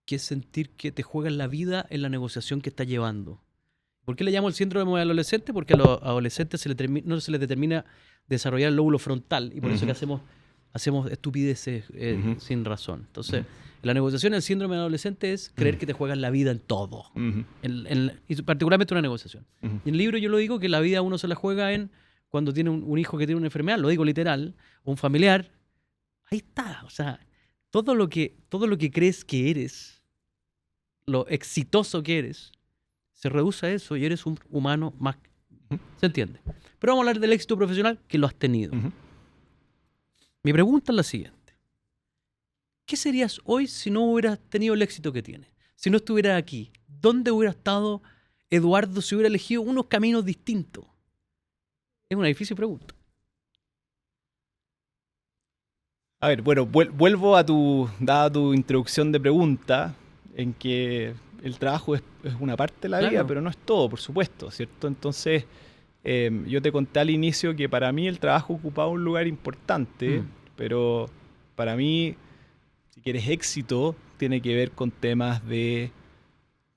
Que es sentir que te juegas la vida en la negociación que estás llevando. ¿Por qué le llamo el síndrome del adolescente? Porque a los adolescentes no se les determina desarrollar el lóbulo frontal y por eso que hacemos estupideces sin razón. Entonces, en la negociación el síndrome del adolescente es creer que te juegas la vida en todo, y particularmente una negociación. Y en el libro yo lo digo que la vida uno se la juega cuando tiene un hijo que tiene una enfermedad, lo digo literal, o un familiar. Ahí está, o sea, todo lo que crees que eres, lo exitoso que eres, se reduce a eso y eres un humano más. ¿Se entiende? Pero vamos a hablar del éxito profesional que lo has tenido. Mi pregunta es la siguiente. ¿Qué serías hoy si no hubieras tenido el éxito que tienes? Si no estuvieras aquí, ¿dónde hubiera estado Eduardo si hubiera elegido unos caminos distintos? Es una difícil pregunta. A ver, bueno, vuelvo dada tu introducción de pregunta, en que el trabajo es una parte de la vida, pero no es todo, por supuesto, ¿cierto? Entonces, yo te conté al inicio que para mí el trabajo ocupaba un lugar importante, pero para mí, si quieres éxito, tiene que ver con temas de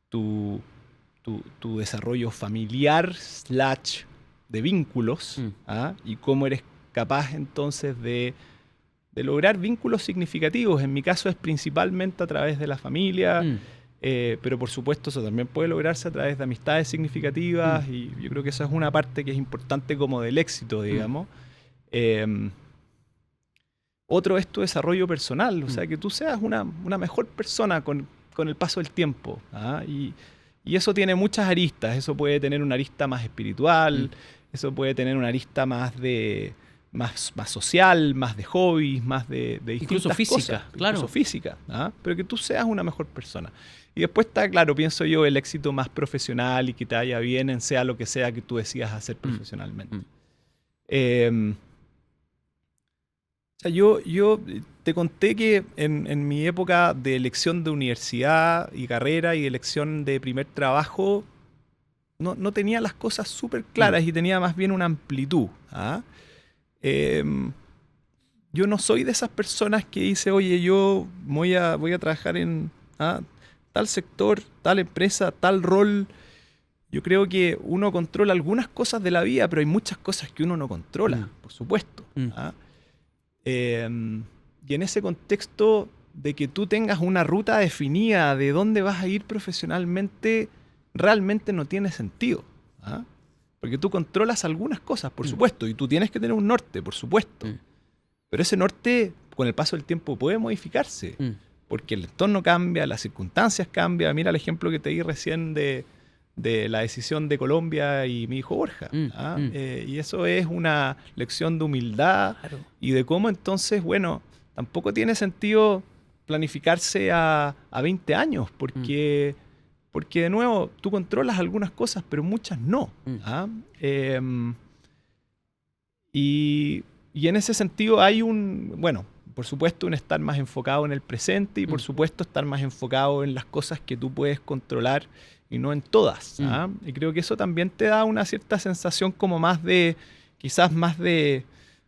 tu desarrollo familiar / de vínculos, y cómo eres capaz entonces de lograr vínculos significativos. En mi caso es principalmente a través de la familia, pero por supuesto eso también puede lograrse a través de amistades significativas, y yo creo que esa es una parte que es importante como del éxito, digamos. Otro es tu desarrollo personal, o sea, que tú seas una mejor persona con el paso del tiempo, y eso tiene muchas aristas. Eso puede tener una arista más espiritual, eso puede tener una arista más social, más de hobbies, más de incluso física, cosas, claro. Incluso física, pero que tú seas una mejor persona. Y después está, claro, pienso yo, el éxito más profesional y que te vaya bien en sea lo que sea que tú decidas hacer profesionalmente. O sea, yo te conté que en mi época de elección de universidad y carrera y elección de primer trabajo, no tenía las cosas súper claras y tenía más bien una amplitud. Yo no soy de esas personas que dice, oye, yo voy a trabajar en tal sector, tal empresa, tal rol. Yo creo que uno controla algunas cosas de la vida, pero hay muchas cosas que uno no controla, por supuesto. Y en ese contexto de que tú tengas una ruta definida de dónde vas a ir profesionalmente, realmente no tiene sentido. Porque tú controlas algunas cosas, por supuesto, y tú tienes que tener un norte, por supuesto. Pero ese norte, con el paso del tiempo, puede modificarse, porque el entorno cambia, las circunstancias cambian. Mira el ejemplo que te di recién de la decisión de Colombia y mi hijo Borja. Y eso es una lección de humildad, y de cómo entonces, bueno, tampoco tiene sentido planificarse a 20 años, porque de nuevo, tú controlas algunas cosas, pero muchas no. Y en ese sentido hay por supuesto, un estar más enfocado en el presente, y por supuesto estar más enfocado en las cosas que tú puedes controlar y no en todas. Y creo que eso también te da una cierta sensación como más de, quizás más de...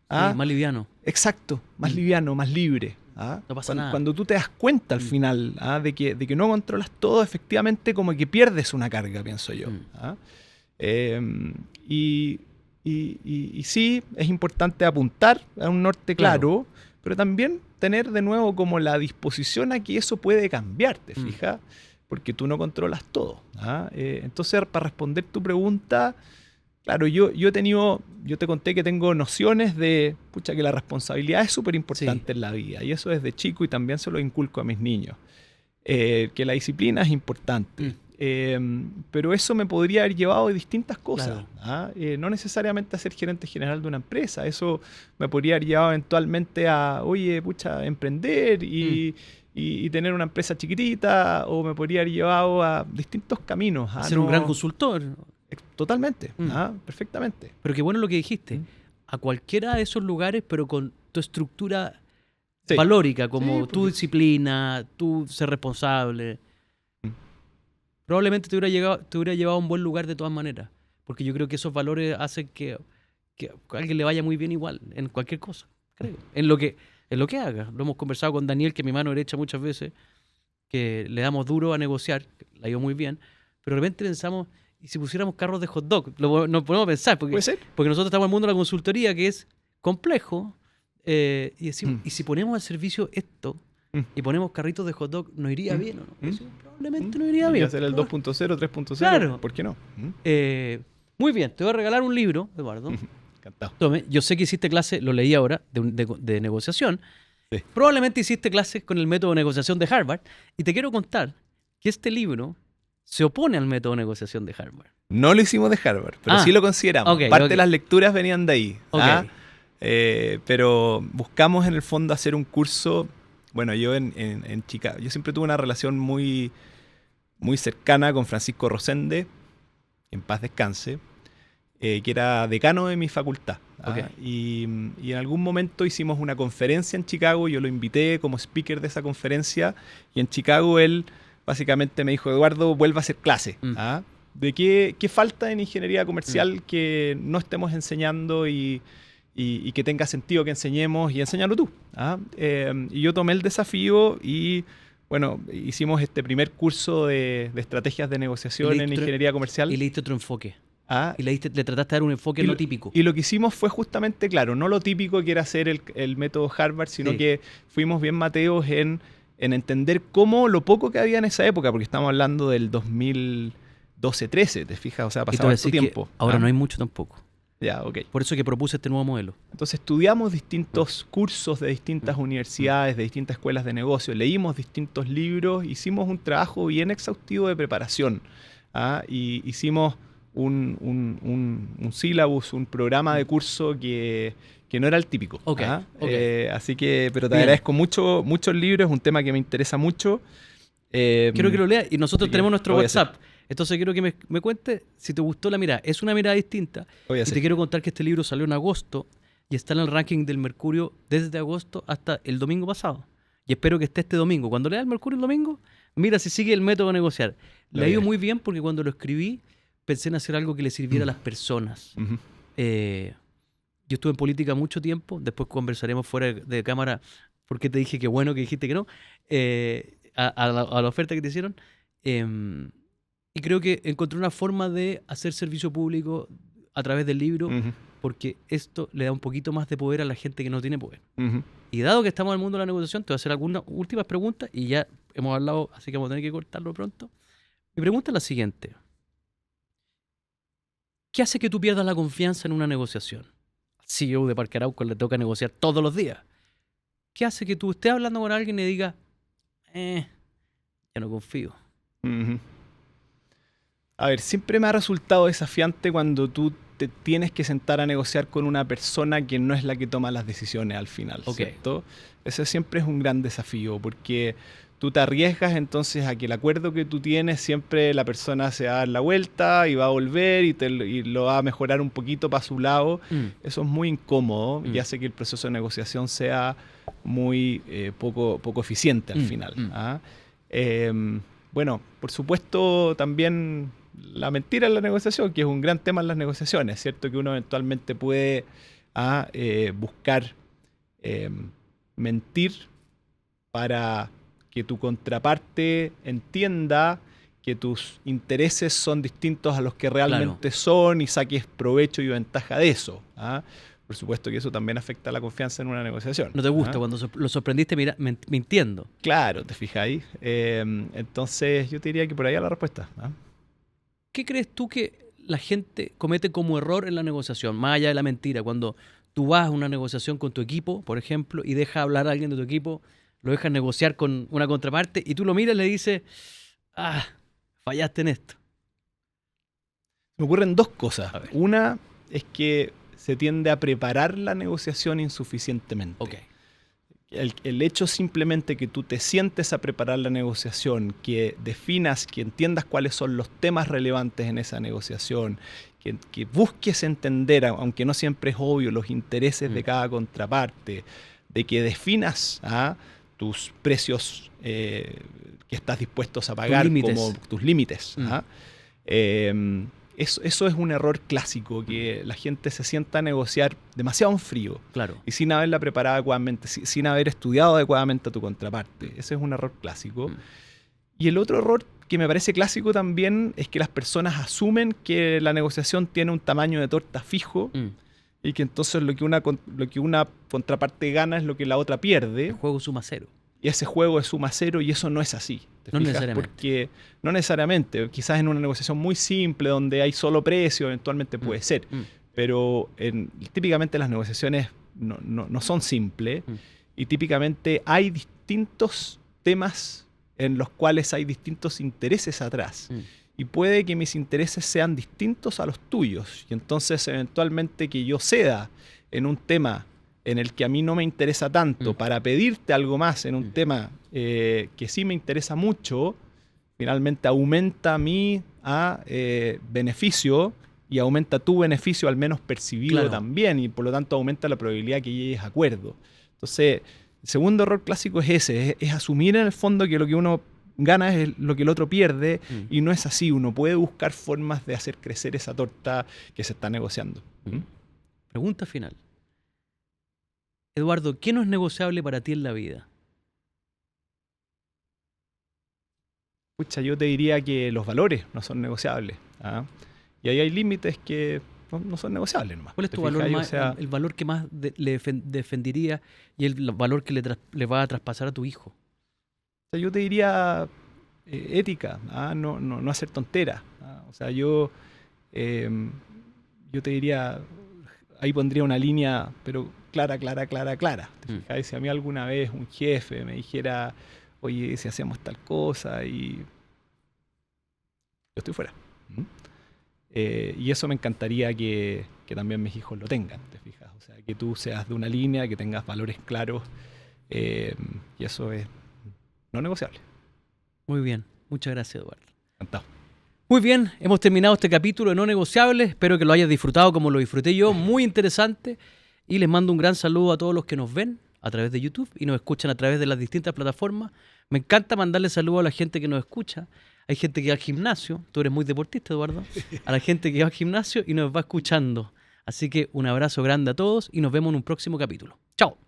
más liviano. Exacto, más liviano, más libre. No pasa nada. Cuando tú te das cuenta al final de que no controlas todo, efectivamente como que pierdes una carga, pienso yo. Y sí, es importante apuntar a un norte claro, pero también tener de nuevo como la disposición a que eso puede cambiar, ¿te fijas? Porque tú no controlas todo. Entonces, para responder tu pregunta, claro, yo te conté que tengo nociones de, que la responsabilidad es súper importante en la vida, y eso desde chico, y también se lo inculco a mis niños. Que la disciplina es importante. Pero eso me podría haber llevado a distintas cosas. No necesariamente a ser gerente general de una empresa. Eso me podría haber llevado eventualmente a, emprender y tener una empresa chiquitita, o me podría haber llevado a distintos caminos. Ser un gran consultor. Totalmente, perfectamente. Pero qué bueno lo que dijiste. Mm. A cualquiera de esos lugares, pero con tu estructura Sí. valórica, como Sí, tu porque- disciplina, tu ser responsable. Mm. Probablemente te hubiera llevado a un buen lugar de todas maneras. Porque yo creo que esos valores hacen que a alguien le vaya muy bien igual, en cualquier cosa, creo. En lo que haga. Lo hemos conversado con Daniel, que es mi mano derecha muchas veces, que le damos duro a negociar, que le ha ido muy bien, pero de repente pensamos, ¿y si pusiéramos carros de hot dog? Nos podemos pensar, porque ¿Puede ser? nosotros estamos en el mundo de la consultoría, que es complejo, y decimos, Mm. ¿y si ponemos al servicio esto Mm. y ponemos carritos de hot dog, nos iría Mm. bien o no? Mm. Sí, probablemente no iría Y bien. hacer el Proba- 2.0, 3.0, Claro. ¿por qué no? Muy bien, te voy a regalar un libro, Eduardo. Encantado. Tome, yo sé que hiciste clase, lo leí ahora, de negociación. Sí. Probablemente hiciste clases con el método de negociación de Harvard. Y te quiero contar que este libro se opone al método de negociación de Harvard. No lo hicimos de Harvard, pero sí lo consideramos. ok, Parte ok. de las lecturas venían de ahí. Ok. Pero buscamos en el fondo hacer un curso. Bueno, yo en Chicago, yo siempre tuve una relación muy, muy cercana con Francisco Rosende, en paz descanse, que era decano de mi facultad. Ok. Y en algún momento hicimos una conferencia en Chicago, yo lo invité como speaker de esa conferencia, y en Chicago él básicamente me dijo, Eduardo, vuelva a hacer clase. ¿De qué falta en ingeniería comercial que no estemos enseñando y que tenga sentido que enseñemos y enséñalo tú? Y yo tomé el desafío y bueno, hicimos este primer curso de estrategias de negociación en ingeniería comercial. Y le diste otro enfoque. Ah, Y le trataste de dar un enfoque no típico. Y lo que hicimos fue justamente, claro, no lo típico que era hacer el método Harvard, sino Sí. que fuimos bien mateos en entender cómo lo poco que había en esa época, porque estamos hablando del 2012-13, ¿te fijas? O sea, ha Y te pasado voy a harto decir que tiempo. ahora no hay mucho tampoco. Ya, ok. Por eso que propuse este nuevo modelo. Entonces estudiamos distintos cursos de distintas universidades, de distintas escuelas de negocio, leímos distintos libros, hicimos un trabajo bien exhaustivo de preparación. Y hicimos un syllabus, un programa de curso que no era el típico. Ok. Así que, pero te Bien. agradezco mucho el libro, es un tema que me interesa mucho. Quiero que lo leas y nosotros así que tenemos nuestro lo voy a hacer. WhatsApp. Entonces quiero que me cuentes si te gustó la mirada. Es una mirada distinta. Lo voy a Y hacer. te quiero contar que este libro salió en agosto y está en el ranking del Mercurio desde agosto hasta el domingo pasado. Y espero que esté este domingo. Cuando leas el Mercurio el domingo, mira si sigue el método de negociar. Le ha ido muy bien porque cuando lo escribí pensé en hacer algo que le sirviera a las personas. Ujú. Yo estuve en política mucho tiempo, después conversaremos fuera de cámara porque te dije que bueno que dijiste que no, a la oferta que te hicieron. Y creo que encontré una forma de hacer servicio público a través del libro, Ujú. porque esto le da un poquito más de poder a la gente que no tiene poder. Ujú. Y dado que estamos en el mundo de la negociación, te voy a hacer algunas últimas preguntas y ya hemos hablado, así que vamos a tener que cortarlo pronto. Mi pregunta es la siguiente. ¿Qué hace que tú pierdas la confianza en una negociación? Al CEO de Parque Arauco le toca negociar todos los días. ¿Qué hace que tú estés hablando con alguien y digas, ya no confío? Ujú. A ver, siempre me ha resultado desafiante cuando tú te tienes que sentar a negociar con una persona que no es la que toma las decisiones al final, Ok. ¿cierto? Ese siempre es un gran desafío porque tú te arriesgas entonces a que el acuerdo que tú tienes siempre la persona se va a dar la vuelta y va a volver y lo va a mejorar un poquito para su lado. Eso es muy incómodo y hace que el proceso de negociación sea muy poco eficiente al final. Bueno, por supuesto también la mentira en la negociación, que es un gran tema en las negociaciones, ¿cierto? Que uno eventualmente puede buscar mentir para que tu contraparte entienda que tus intereses son distintos a los que realmente son y saques provecho y ventaja de eso. Por supuesto que eso también afecta la confianza en una negociación. ¿No te gusta cuando lo sorprendiste mintiendo? Claro, te fijas ahí. Entonces yo te diría que por ahí va la respuesta. ¿Qué crees tú que la gente comete como error en la negociación, más allá de la mentira? Cuando tú vas a una negociación con tu equipo, por ejemplo, y dejas hablar a alguien de tu equipo, lo dejas negociar con una contraparte y tú lo miras y le dices, fallaste en esto. Me ocurren dos cosas. Una es que se tiende a preparar la negociación insuficientemente. Ok. el hecho simplemente que tú te sientes a preparar la negociación, que definas, que entiendas cuáles son los temas relevantes en esa negociación, que busques entender, aunque no siempre es obvio, los intereses de cada contraparte, de que definas tus precios que estás dispuestos a pagar como tus límites. Eso es un error clásico, que la gente se sienta a negociar demasiado en frío. Claro. Y sin haberla preparado adecuadamente, sin haber estudiado adecuadamente a tu contraparte. Ese es un error clásico. Y el otro error que me parece clásico también es que las personas asumen que la negociación tiene un tamaño de torta fijo y que entonces lo que una contraparte gana es lo que la otra pierde. El juego suma cero. Y ese juego es suma cero y eso no es así. No necesariamente. Porque no necesariamente. Quizás en una negociación muy simple donde hay solo precio, eventualmente puede ser. Pero típicamente las negociaciones no son simples y típicamente hay distintos temas en los cuales hay distintos intereses atrás. Y puede que mis intereses sean distintos a los tuyos. Y entonces eventualmente que yo ceda en un tema en el que a mí no me interesa tanto para pedirte algo más en un tema que sí me interesa mucho, finalmente aumenta mi beneficio y aumenta tu beneficio al menos percibido también, y por lo tanto aumenta la probabilidad que llegues a acuerdo. Entonces, el segundo error clásico es ese, es asumir en el fondo que lo que uno gana es lo que el otro pierde, y no es así. Uno puede buscar formas de hacer crecer esa torta que se está negociando. Pregunta final. Eduardo, ¿qué no es negociable para ti en la vida? Pucha, yo te diría que los valores no son negociables. Y ahí hay límites que no son negociables nomás. ¿Cuál es tu valor más, el valor que más le defendería y el valor que le va a traspasar a tu hijo? O sea, yo te diría ética, no hacer tonteras. O sea, yo te diría, ahí pondría una línea, pero clara. ¿Te fijas? Si a mí alguna vez un jefe me dijera, oye, si hacemos tal cosa, y yo estoy fuera. Y eso me encantaría que también mis hijos lo tengan, ¿te fijas? O sea, que tú seas de una línea, que tengas valores claros, y eso es no negociable. Muy bien, muchas gracias, Eduardo. Encantado. Muy bien, hemos terminado este capítulo de No Negociables. Espero que lo hayas disfrutado como lo disfruté yo, muy interesante. Y les mando un gran saludo a todos los que nos ven a través de YouTube y nos escuchan a través de las distintas plataformas. Me encanta mandarle saludos a la gente que nos escucha. Hay gente que va al gimnasio, tú eres muy deportista, Eduardo, a la gente que va al gimnasio y nos va escuchando. Así que un abrazo grande a todos y nos vemos en un próximo capítulo. ¡Chao!